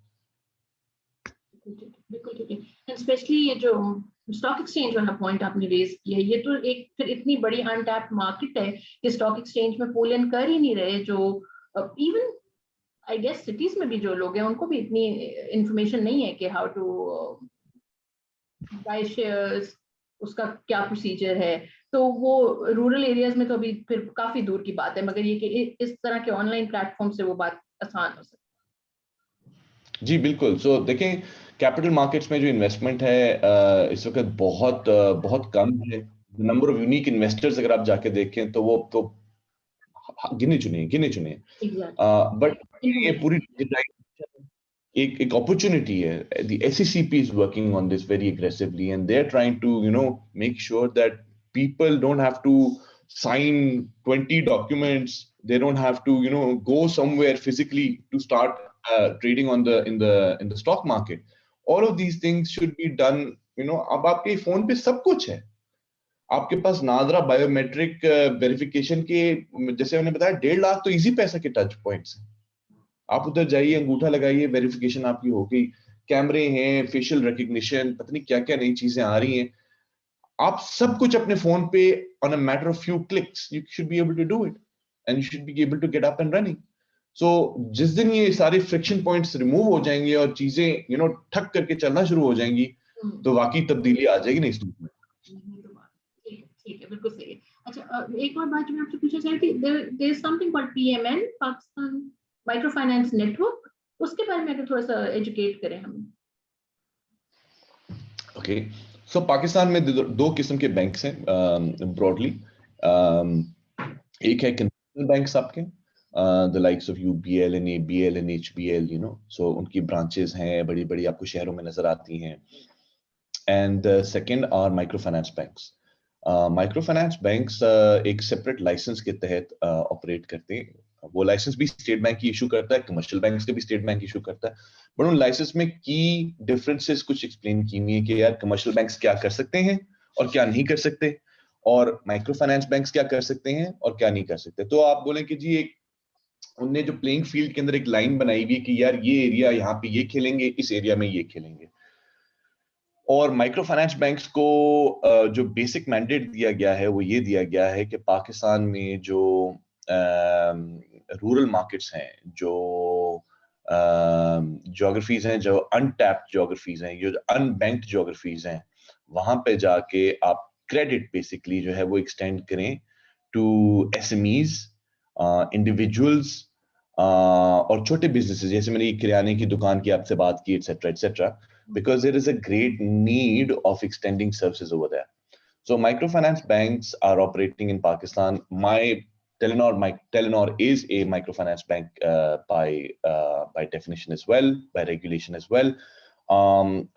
Specially ये जो stock exchange वाला point आपने raise किया, ये तो एक फिर इतनी बड़ी अनटैप्ड मार्केट है कि स्टॉक एक्सचेंज में पुल इन कर ही नहीं रहे. जो इवन आई गेस सिटीज में भी जो लोग हैं उनको भी इतनी इंफॉर्मेशन नहीं है कि हाउ टू बाय शेयर्स, उसका क्या प्रोसीजर है. तो वो रूरल एरियाज में तो अभी फिर काफी दूर की बात है, मगर ये कि इस तरह के ऑनलाइन प्लेटफॉर्म से वो बात आसान हो सकती है. जी बिल्कुल. सो देखें, कैपिटल मार्केट्स में जो इन्वेस्टमेंट है इस वक्त बहुत कम है. नंबर ऑफ यूनिक इन्वेस्टर्स अगर आप जाके देखें तो वो तो गिने चुने. बट ये पूरी एक अपॉर्चुनिटी है. The SECP is working on this very aggressively, and they're trying to make sure that people don't have to sign 20 documents. They don't have to go somewhere physically to start trading in the stock market. All of these things should be done. अब आपके phone पे सब कुछ है. आपके पास NADRA biometric verification के, जैसे मैंने बताया, 1.5 लाख तो इजी पैसा के टच पॉइंट्स हैं. आप उधर जाइए, अंगूठा लगाइए, वेरिफिकेशन आपकी हो गई. कैमरे हैं, फेशियल रिकग्निशन, पता नहीं क्या क्या नई चीजें आ रही हैं. आप सब कुछ अपने फोन पे on a matter of few clicks you should be able to do it, and you should be able to get up and running. So जिस दिन ये सारे फ्रिक्शन पॉइंट्स रिमूव हो जाएंगे और चीजें ठक करके चलना शुरू हो जाएंगी, तो वाकई तब्दीली आ जाएगी ना इस रूप में. ठीक है, बिल्कुल सही है. अच्छा, एक और बात जो मैं आपसे पूछना चाहती थी, there is something called PMN, Pakistan micro finance network. उसके बारे में अगर थोड़ा सा एजुकेट करें हमें. ओके, सो पाकिस्तान में दो किस्म के बैंक्स हैं ब्रॉडली. एक है कन्वेंशनल बैंक्स आपके, the likes of UBL and ABL and HBL, so उनकी ब्रांचेस हैं बड़ी बड़ी, आपको शहरों में नजर आती हैं. And second are micro finance banks. Micro finance banks एक सेपरेट लाइसेंस के तहत ऑपरेट करते हैं. वो लाइसेंस भी स्टेट बैंक की इशू करता है, कमर्शियल बैंक्स का भी स्टेट बैंक इशू करता है. बट उन लाइसेंस में की डिफरेंसेस कुछ एक्सप्लेन की हुई है कि यार कमर्शियल बैंक्स क्या कर सकते हैं और क्या नहीं कर सकते, और माइक्रो फाइनेंस बैंक्स क्या कर सकते हैं और क्या नहीं कर सकते. तो आप बोलें कि जी एक उनने जो प्लेइंग फील्ड के अंदर एक लाइन बनाई हुई है कि यार ये एरिया यहाँ पे ये खेलेंगे, इस एरिया में ये खेलेंगे. और माइक्रो फाइनेंस बैंक्स को जो बेसिक मैंडेट दिया गया है वो ये दिया गया है कि पाकिस्तान में जो रूरल मार्केट्स हैं, जो ज्योग्राफीज हैं, जो अनटैप्ड ज्योग्राफीज हैं, जो अनबैंक्ड ज्योग्राफीज हैं, वहां पे जाके आप क्रेडिट बेसिकली जो है वो एक्सटेंड करें टू SMEs, इंडिविजुअल्स और छोटे बिजनेसेस. जैसे मैंने ये किराने की दुकान की आपसे बात की, etcetera etcetera, because there is a great need of extending services over there. So microfinance banks are operating in Pakistan. Telenor is a microfinance bank by definition as well, by regulation as well.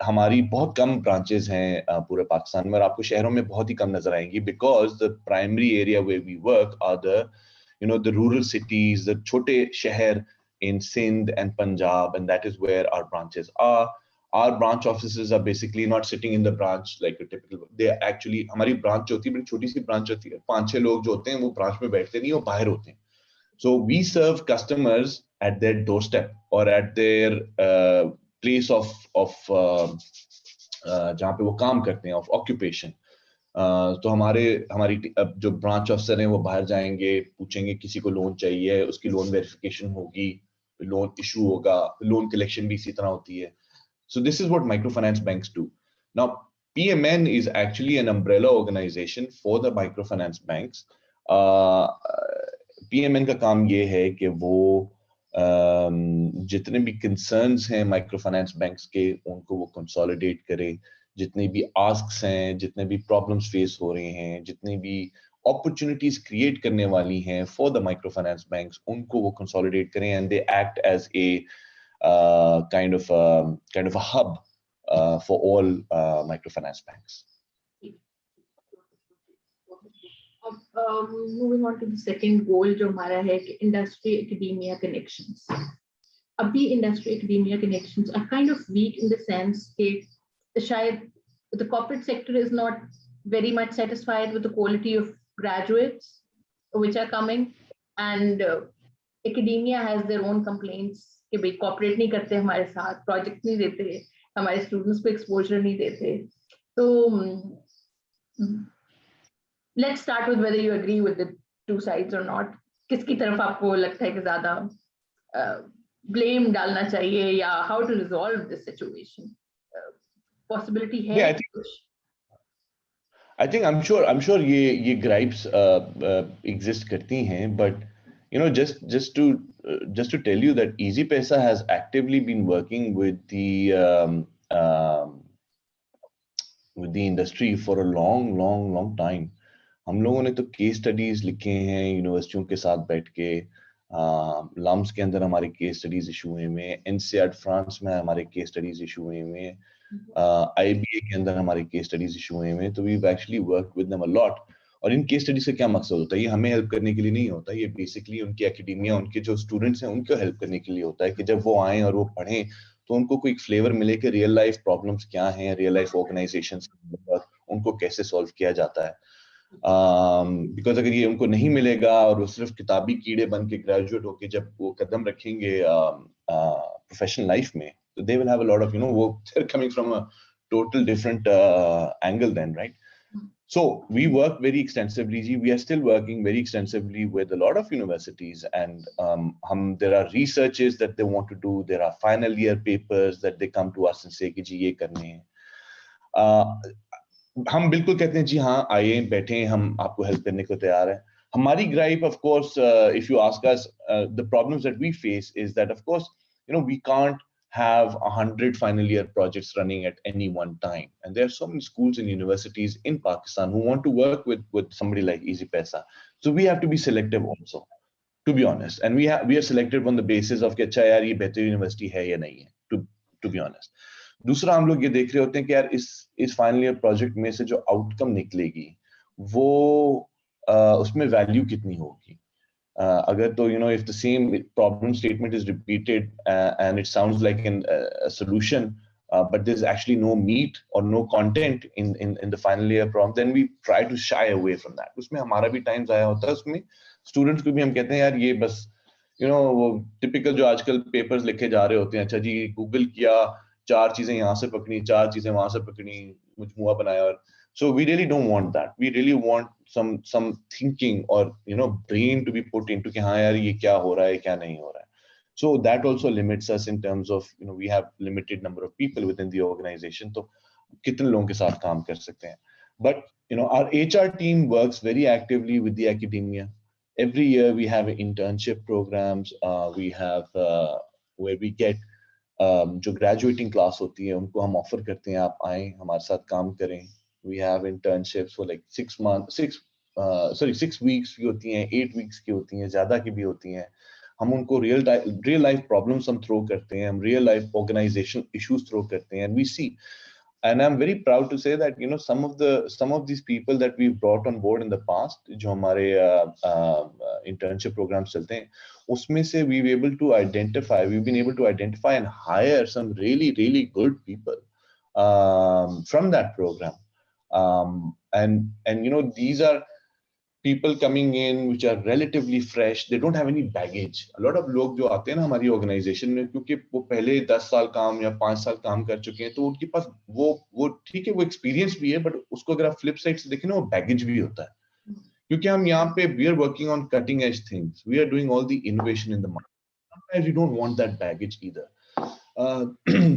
हमारी बहुत कम branches हैं पूरे पाकिस्तान में, और आपको शहरों में बहुत ही कम नजर आएंगी, because the primary area where we work are the rural cities, the छोटे शहर in Sindh and Punjab, and that is where our branches are. Our branch offices are basically not sitting in the branch like a typical. They actually, हमारी branch होती है बड़ी छोटी सी branch होती है, 5-6 लोग जो होते हैं वो branch में बैठते नहीं, वो बाहर होते हैं. So we serve customers at their doorstep or at their place of जहाँ पे वो काम करते हैं, of occupation. तो हमारी जो ब्रांच ऑफिसर हैं वो बाहर जाएंगे, पूछेंगे किसी को लोन चाहिए, उसकी लोन वेरिफिकेशन होगी, लोन इशू होगा, लोन कलेक्शन भी इसी तरह होती है. So this is what microfinance banks do. Now PMN is actually an umbrella organization for the microfinance banks. PMN का काम ये है कि वो जितने भी कंसर्न्स हैं माइक्रोफाइनेंस बैंक्स के उनको वो कंसोलिडेट करे, जितने भी आस्क्स हैं, जितने भी प्रॉब्लम्स फेस हो रहे हैं, जितनी भी अपॉर्चुनिटीज क्रिएट करने वाली हैं फॉर द माइक्रोफाइनेंस बैंक्स, उनको वो कंसोलिडेट करें, and they act as a kind of a hub for all microfinance banks. Moving on to the second goal जो हमारा है कि industry academia connections. अभी industry academia connections are kind of weak in the sense कि शायद the corporate sector is not very much satisfied with the quality of graduates which are coming, and academia has their own complaints कि भाई cooperate नहीं करते हमारे साथ, project नहीं देते, हमारे स्टूडेंट्स को एक्सपोजर नहीं देते. तो let's start with whether you agree with the two sides और नॉट. किसकी तरफ आपको लगता है कि ज्यादा ब्लेम डालना चाहिए, या how to resolve this situation? Possibility है? I think I'm sure ये gripes exist करती हैं, but you know, just to tell you that Easy Paisa has actively been working with the industry for a long time. हम लोगों ने तो case studies लिखे हैं यूनिवर्सिटियों के साथ बैठ के, लम्स के अंदर हमारे केस स्टडीज इशू हुए हैं, एनसीईआरटी फ्रांस में हमारे केस स्टडीज इशू हुए हैं, आईबीए के अंदर हमारे केस स्टडीज इशू हुए हैं. तो we actually work with them a lot. और इन केस स्टडी से क्या मकसद होता है? ये हमें हेल्प करने के लिए नहीं होता, ये बेसिकली उनकी एकेडेमिया, उनके जो स्टूडेंट्स हैं उनको हेल्प करने के लिए होता है कि जब वो आए और वो पढ़ें तो उनको कोई फ्लेवर मिले कि रियल लाइफ प्रॉब्लम्स क्या हैं, रियल लाइफ ऑर्गेनाइजेशंस उनको कैसे सॉल्व किया जाता है. बिकॉज अगर ये उनको नहीं मिलेगा और वो सिर्फ किताबी कीड़े बन के ग्रेजुएट होके जब वो कदम रखेंगे प्रोफेशनल लाइफ में, तो they will have a lot of वो they're coming from a total different angle then, right? So we work very extensively. We are still working very extensively with a lot of universities, and there are researches that they want to do. There are final year papers that they come to us and say कि जी ये करने हैं. हम बिल्कुल कहते हैं जी हाँ आइए बैठें, हम आपको हेल्प करने को तैयार हैं. हमारी gripe of course, if you ask us, the problems that we face is that of course we can't have 100 final year projects running at any one time, and there are so many schools and universities in Pakistan who want to work with somebody like Easy Paisa. So we have to be selective also, to be honest, and we are selected on the basis of कि अच्छा यार ये बेहतर university है या नहीं है, to be honest. दूसरा हम लोग ये देख रहे होते हैं कि यार इस फाइनल ईयर प्रोजेक्ट में से जो आउटकम निकलेगी वो उसमें वैल्यू कितनी होगी. अगर तो if the same problem statement is repeated and it sounds like a solution, but there's actually no meat or no content in the final year problem, then we try to shy away from that. उसमें हमारा भी time जाया होता है, उसमें students को भी हम कहते हैं यार ये बस वो टिपिकल जो आजकल पेपर्स लिखे जा रहे होते हैं, अच्छा जी गूगल किया, 4 चीजें यहाँ से पकड़ी, 4 चीजें वहां से पकड़ी, मजमुआ बनाया. और so we really don't want that. We really want some thinking or brain to be put into कि हाँ यार ये क्या हो रहा है, क्या नहीं हो रहा है. So that also limits us in terms of we have limited number of people within the organization. तो कितने लोगों के साथ काम कर सकते हैं. But our HR team works very actively with the academia. Every year we have internship programs. We have where we get जो ग्रेजुएटिंग क्लास होती है उनको हम ऑफर करते हैं आप आएं हमारे साथ काम करें. We have internships for like 6 months, 6 weeks की होती हैं, 8 weeks की होती हैं, ज़्यादा की भी होती हैं. हम उनको real life problems हम throw करते हैं, हम real life organization issues throw करते हैं, and we see. And I'm very proud to say that, you know, some of these people that we've brought on board in the past, जो हमारे internship programs चलते हैं, उसमें से we've been able to identify and hire some really, really good people from that program. And you know, these are people coming in which are relatively fresh. They don't have any baggage. A lot of लोग जो आते हैं ना हमारी organization में, क्योंकि वो पहले 10 साल काम या 5 साल काम कर चुके हैं, तो उनके पास वो ठीक है, वो experience भी है, but उसको अगर आप flip side से देखें ना, वो baggage भी होता है. क्योंकि हम यहाँ पे we are working on cutting edge things. We are doing all the innovation in the market. Sometimes we don't want that baggage either.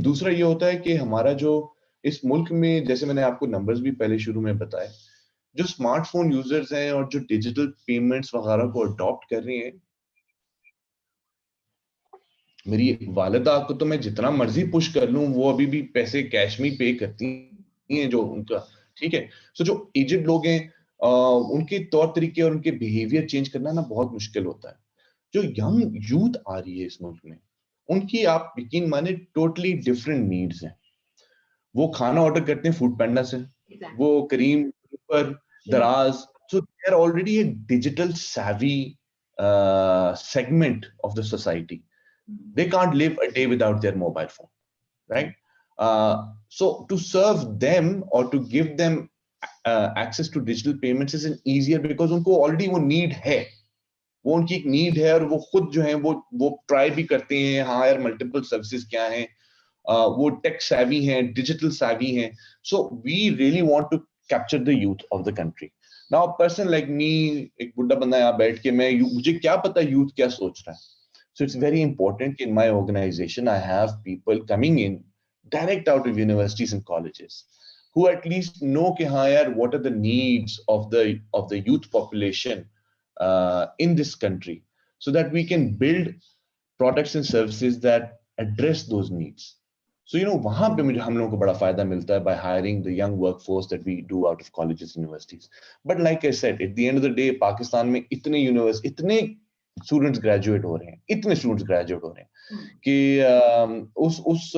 दूसरा ये होता है कि हमारा जो इस मुल्क में, जैसे मैंने आपको numbers भी पहले शुरू में बताए, जो स्मार्टफोन यूजर्स हैं और जो डिजिटल पेमेंट्स वगैरह को अडॉप्ट कर रहे हैं, मेरी वालिदा को तो मैं जितना मर्जी पुश कर लूं, वो अभी भी पैसे कैश में पे करती हैं जो उनका, ठीक है. सो जो एजेड लोग हैं, उनके तौर तरीके और उनके बिहेवियर चेंज करना ना बहुत मुश्किल होता है. जो यंग यूथ आ रही है इस मुल्क में, उनकी आप यकीन माने टोटली डिफरेंट नीड्स हैं. वो खाना ऑर्डर करते हैं फूड पैंडा से, वो करीम पर Daraz. So they're already a digital savvy segment of the society. They can't live a day without their mobile phone, right? So to serve them or to give them access to digital payments isn't easier because उनको already वो need है. वो उनकी एक need है और वो खुद जो है वो try भी करते हैं, hire multiple services क्या हैं, वो tech savvy हैं, digital savvy हैं. So we really want to capture the youth of the country. Now, a person like me, एक बुढ़ा बंदा यहाँ बैठ के मुझे क्या पता youth क्या सोच रहा है. So it's very important in my organization I have people coming in direct out of universities and colleges who at least know कि हाँ यार, what are the needs of the youth population in this country, so that we can build products and services that address those needs. So, you know, वहाँ पे मुझे हम लोगों को बड़ा फायदा मिलता है by hiring the young workforce that we do out of colleges and universities. But like I said, at the end of the day, Pakistan में इतने students graduate हो रहे हैं कि उस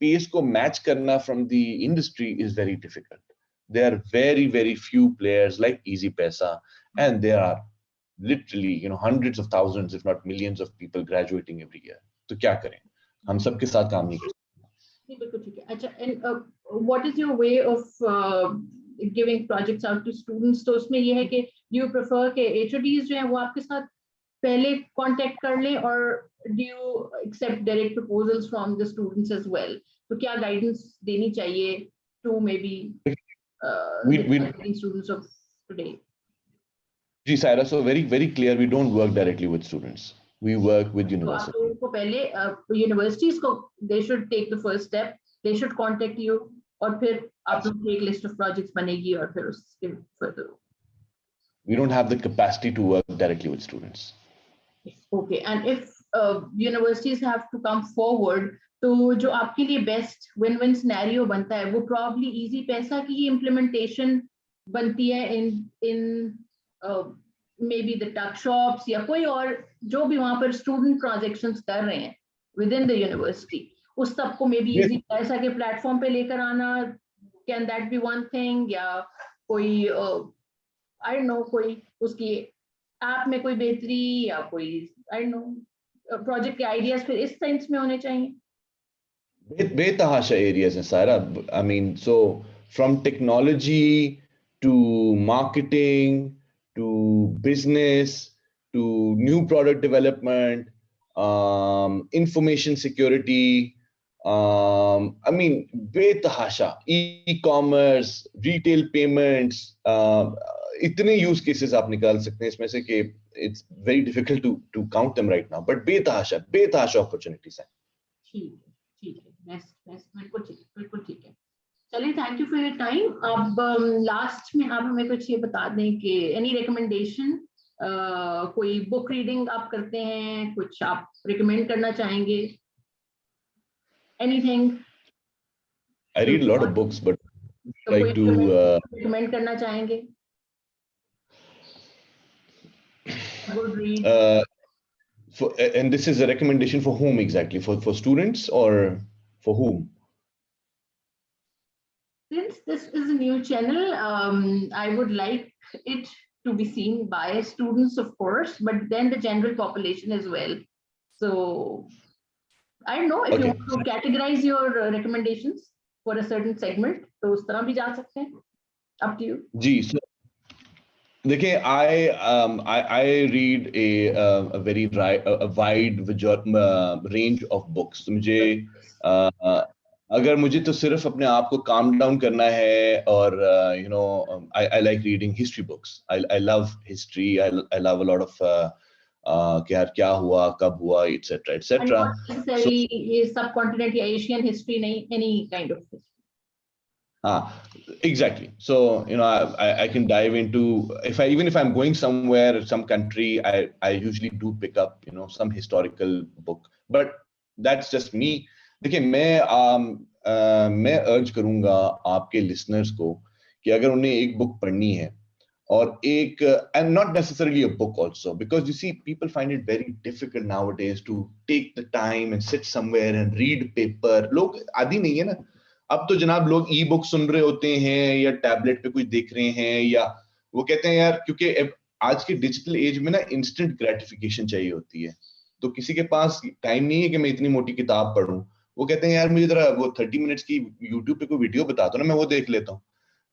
pace को match करना from the industry is very difficult. There are very, very few players like Easy Paisa, and there are literally, you know, hundreds of thousands, if not millions of people graduating every year. तो क्या करें? हम सबके साथ काम नहीं कर सकते. बिल्कुल ठीक है. अच्छा, and what is your way of giving projects out to students? तो उसमें ये है कि do you prefer कि HODs जो हैं वो आपके साथ पहले contact कर लें, or do you accept direct proposals from the students as well? तो क्या guidance देनी चाहिए to maybe the students of today? Ji Saira, so very, very clear, we don't work directly with students. We work with universities. तो आपको पहले universities को they should take the first step, they should contact you, और फिर आप लोगों की एक list of projects बनेगी और फिर उसके further. We don't have the capacity to work directly with students. Okay, and if universities have to come forward, तो जो आपके लिए best win-win scenario बनता है, वो probably Easy Paisa की implementation बनती है in maybe the tuck shops या कोई और जो भी वहाँ पर student transactions कर रहे हैं within the university, उस सबको maybe Easy Paisa के platform पे लेकर आना, can that be one thing? या कोई I don't know, कोई उसकी ऐप में कोई बेहतरी या कोई I don't know project के ideas फिर इस sense में होने चाहिए. बेतहाशा areas हैं सारा. I mean, so from technology to marketing to business to new product development, information security, I mean, betahasha, e-commerce, retail payments, इतने use cases आप निकाल सकते हैं इसमें से कि it's very difficult to count them right now, but betahasha opportunities हैं. ठीक है, बिल्कुल ठीक है. चलिए, thank you for your time. अब लास्ट में आप हमें कुछ ये बता दें कि एनी रिकमेंडेशन, कोई बुक रीडिंग आप करते हैं, कुछ आप रिकमेंड करना चाहेंगे? Anything? I read a lot of books, but तो like कोई to recommend करना चाहेंगे? Good read. and this is a recommendation for whom exactly? For students or for whom? Since this is a new channel, I would like it to be seen by students, of course, but then the general population as well. So I don't know if you Okay. want to categorize your recommendations for a certain segment, तो उस तरह भी जा सकते हैं. Up to you. Ji, so देखिए, I read a very a wide range of books. मुझे अगर मुझे तो सिर्फ अपने आप को calm down करना है और you know I like reading history books. I love history. I love a lot of क्या हुआ, कब हुआ, etc. And etc. not So necessarily subcontinent या Asian history, नहीं, any kind of history. Exactly. So, you know, I can dive into, even if I'm going somewhere, some country, I usually do pick up, you know, some historical book. But that's just me. देखिए, मैं urge करूंगा आपके listeners को कि अगर उन्हें एक book पढ़नी है और एक and not necessarily a book also, because you see people find it very difficult nowadays to take the time and sit somewhere and read paper. लोग आदी नहीं है ना. अब तो जनाब लोग ई बुक सुन रहे होते हैं या टैबलेट पे कुछ देख रहे हैं, या वो कहते हैं यार, क्योंकि आज के डिजिटल एज में ना इंस्टेंट ग्रेटिफिकेशन चाहिए होती है, तो किसी के पास टाइम नहीं है कि मैं इतनी मोटी किताब पढूं. वो कहते हैं यार मुझे जरा वो 30 मिनट्स की यूट्यूब पे कोई वीडियो बता दो ना, मैं वो देख लेता हूँ.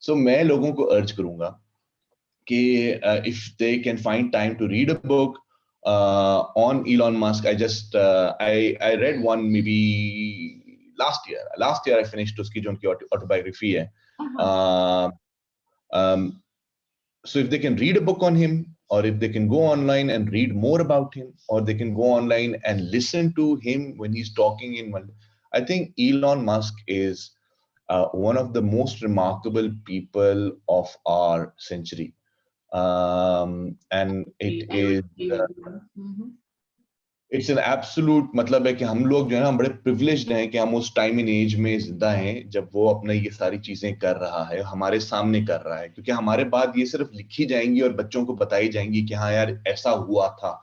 सो मैं लोगों को अर्ज करूंगा कि if they can find time to read a book on Elon Musk. I read one maybe last year I finished उसकी जो उनकी autobiography है. So if they can read a book on him, or if they can go online and read more about him, or they can go online and listen to him when he's talking in one, I think Elon Musk is one of the most remarkable people of our century. And it's an absolute, मतलब है कि हम लोग जो है ना बड़े privileged हैं कि हम उस time and age में जिंदा हैं जब वो अपने ये सारी चीजें कर रहा है, हमारे सामने कर रहा है, क्योंकि हमारे बाद ये सिर्फ लिखी जाएंगी और बच्चों को बताई जाएंगी कि हाँ यार ऐसा हुआ था.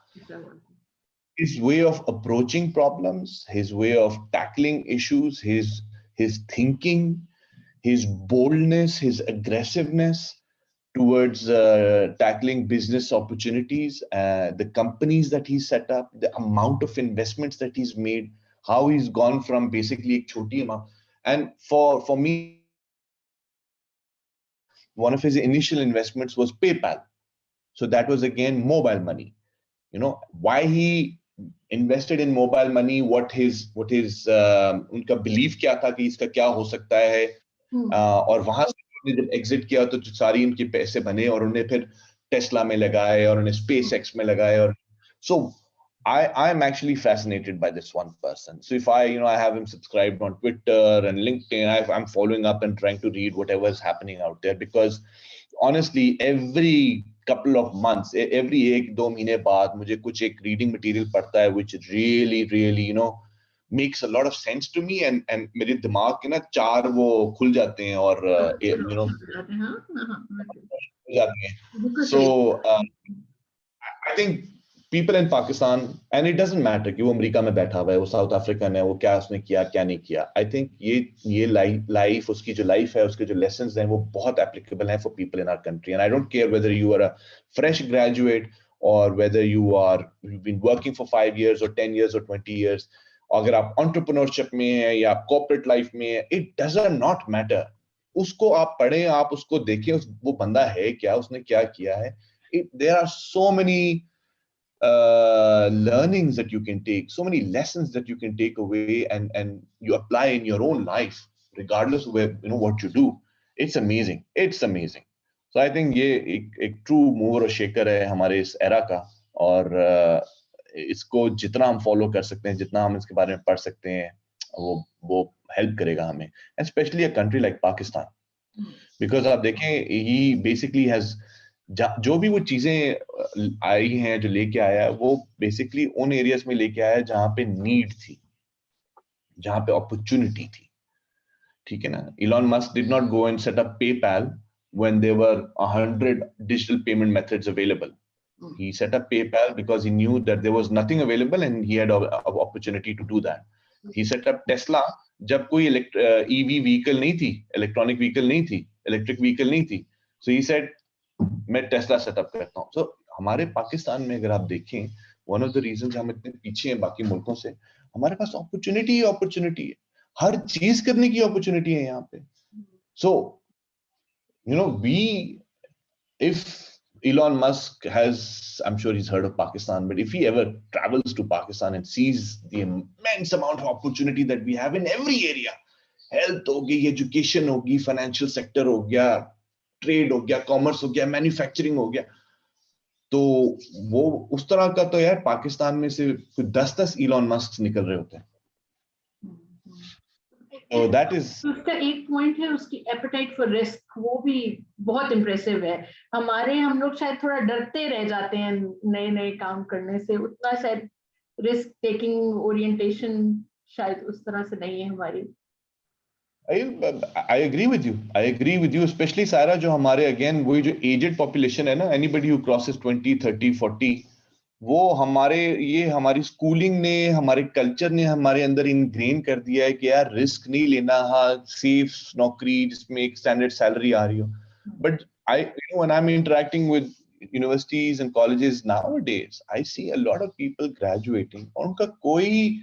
His way of approaching problems, his way of tackling issues, his thinking, his boldness, his aggressiveness towards tackling business opportunities, the companies that he's set up, the amount of investments that he's made, how he's gone from basically a choti amount. And for me, one of his initial investments was PayPal. So that was again mobile money. You know, why he invested in mobile money, what his उनका belief क्या था कि इसका क्या हो सकता है, और वहां से जब एग्जिट किया तो सारी इनके पैसे बने और उन्हें फिर टेस्ला में लगाए और उन्हें स्पेस एक्स में लगाए. और सो I'm actually fascinated by this one person. So if I have him subscribed on Twitter and LinkedIn, I'm following up and trying to read whatever is happening out there, because honestly every couple of months, every 1-2 महीने बाद मुझे कुछ एक reading material पड़ता है which really makes a lot of sense to me, and मेरे दिमाग के ना चार वो खुल जाते हैं और जाती हैं. So I think people in Pakistan, and it doesn't matter कि वो अमेरिका में बैठा हुआ है, वो साउथ अफ्रीकन है, वो क्या उसने किया क्या नहीं किया. I think ये लाइफ उसकी जो लाइफ है, उसके जो lessons हैं वो बहुत applicable हैं for people in our country. And I don't care whether you are a fresh graduate or whether you've been working for 5 years or 10 years or 20 years. अगर आप entrepreneurship में हैं या आप corporate life में हैं, it doesn't not matter. उसको आप पढ़ें, आप उसको देखें, वो बंदा है क्या, उसने क्या किया है. There are so many learnings that you can take, so many lessons that you can take away and you apply in your own life, regardless of where, what you do. It's amazing. It's amazing. So I think ये एक true mover और shaker है हमारे इस era का, और इसको जितना हम follow कर सकते हैं, जितना हम इसके बारे में पढ़ सकते हैं, वो help करेगा हमें, especially a country like Pakistan, because आप देखें he basically has जो भी वो चीजें आई हैं जो लेके आया है, वो बेसिकली उन एरियाज में लेके आया है जहां पे नीड थी, जहां पे अपॉर्चुनिटी थी. ठीक है ना? Elon Musk did not go and set up PayPal when there were 100 digital payment methods available. He set up PayPal because he knew that there was nothing available and he had an opportunity to do that. He set up Tesla जब कोई EV vehicle नहीं थी, electronic vehicle नहीं थी, electric vehicle नहीं थी. So he said, मैं Tesla setup करता हूँ. So हमारे पाकिस्तान में अगर आप देखें, one of the reasons हम इतने पीछे हैं बाकी मुल्कों से, हमारे पास opportunity है. हर चीज करने की opportunity है यहाँ पे. So, you know, if Elon Musk has, I'm sure he's heard of Pakistan, but if he ever travels to Pakistan and sees the immense amount of opportunity that we have in every area, health होगी, education होगी, financial sector हो गया, trade हो गया, commerce हो गया, manufacturing हो गया, तो वो उस तरह का तो यार पाकिस्तान में से 10 Elon Musk निकल रहे होते हैं. So that is. उसका एक पॉइंट है उसकी एपेटाइट फॉर रिस्क, वो भी बहुत इम्प्रेसिव है. हम लोग शायद थोड़ा डरते रह जाते हैं नए काम करने से, उतना शायद रिस्क टेकिंग ओरिएंटेशन शायद उस तरह से नहीं है हमारी. I agree with you, especially Saira, जो हमारे again वही जो aged population है ना, anybody who crosses 20, 30, 40, वो हमारी स्कूलिंग ने, हमारे कल्चर ने हमारे अंदर इनग्रेन कर दिया है कि यार रिस्क नहीं लेना, हाँ सेफ नौकरी जिसमें एक स्टैंडर्ड सैलरी आ रही हो. But when I'm interacting with universities and colleges nowadays, I see a lot of people graduating और उनका कोई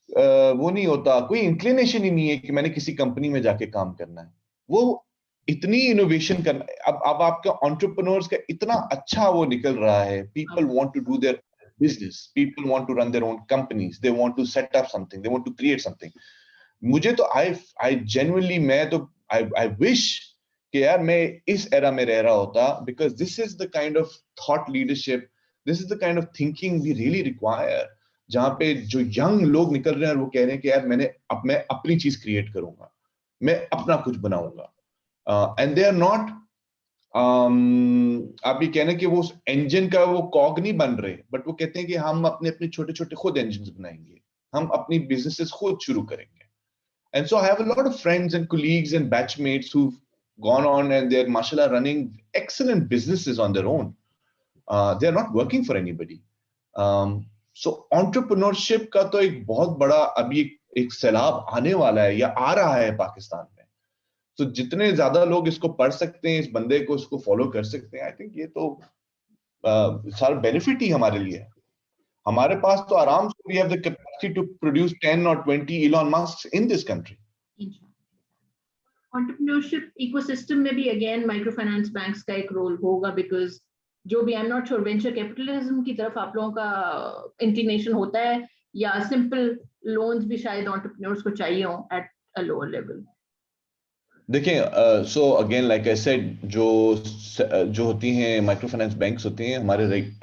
वो नहीं होता, कोई इंक्लिनेशन ही नहीं है कि मैंने किसी कंपनी में जाके काम करना है. वो इतनी इनोवेशन करना, अब आपका एंटरप्रेन्योर्स का इतना अच्छा वो निकल रहा है. People want to do their business, people want to run their own companies, they want to set up something, they want to create something. मुझे तो आई जेन्युइनली मैं तो आई विश कि यार मैं इस एरा में रह रहा होता, because this is the kind of thought leadership, this is the kind of thinking we really require, जहां पे जो यंग लोग निकल रहे हैं और वो कह रहे हैं कि यार मैं अपनी चीज क्रिएट करूंगा, मैं अपना कुछ बनाऊंगा. And they are not आप ये कहना कि वो इंजन का वो कॉग नहीं बन रहे, बट वो कहते हैं कि हम अपने छोटे छोटे खुद इंजन बनाएंगे, हम अपनी बिजनेसेस खुद शुरू करेंगे. And so I have a lot of friends and colleagues and batchmates who've gone on and they're mashallah running excellent businesses on their own. They're not working for anybody. So entrepreneurship का तो एक बहुत बड़ा अभी एक सैलाब आने वाला है या आ रहा है पाकिस्तान में. तो जितने ज्यादा लोग इसको पढ़ सकते हैं, इस बंदे को इसको फॉलो कर सकते हैं, आई थिंक ये तो सारा बेनिफिट ही हमारे लिए है. हमारे पास तो आराम से we have the capacity to produce 10 और 20 Elon Musk in this country. Entrepreneurship ecosystem में भी अगेन माइक्रो फाइनेंस बैंक्स का एक रोल होगा, बिकॉज जो भी I am not sure venture capitalism की तरफ आप लोगों का इंक्लिनेशन होता है या सिंपल लोन्स भी शायद एंटरप्रेन्योर्स को चाहिए हो एट अ लोअर लेवल. देखें, so again like I said, जो होती हैं माइक्रो फाइनेंस बैंक्स होती हैं,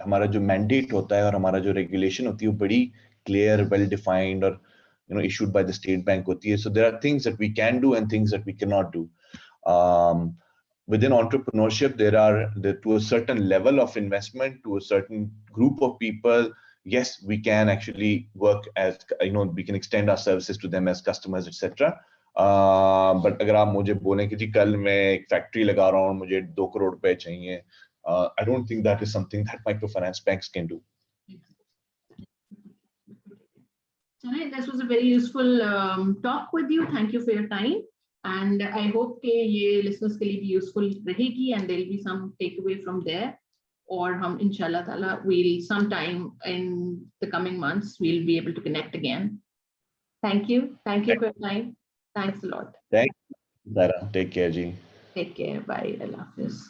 हमारा जो मैंडेट होता है और हमारा जो रेगुलेशन होती है वो बड़ी क्लियर, वेल डिफाइंड और issued by the state bank होती है. So there are things that we can do and things that we cannot do. Within entrepreneurship, there to a certain level of investment, to a certain group of people, yes, we can actually work as, we can extend our services to them as customers, etc. But अगर आप मुझे बोलें कि जी कल मैं एक factory लगा रहा हूँ, मुझे 2 करोड़ रुपए चाहिए, I don't think that is something that microfinance banks can do. This was a very useful talk with you. Thank you for your time, and I hope कि ये listeners के लिए भी useful रहेगी and there will be some takeaway from there. और हम इंशाल्लाह ताला will sometime in the coming months we'll be able to connect again. Thank you for your time. Thanks a lot. Thank you, Zara. Take care, Ji. Take care. Bye. Allah Hafiz.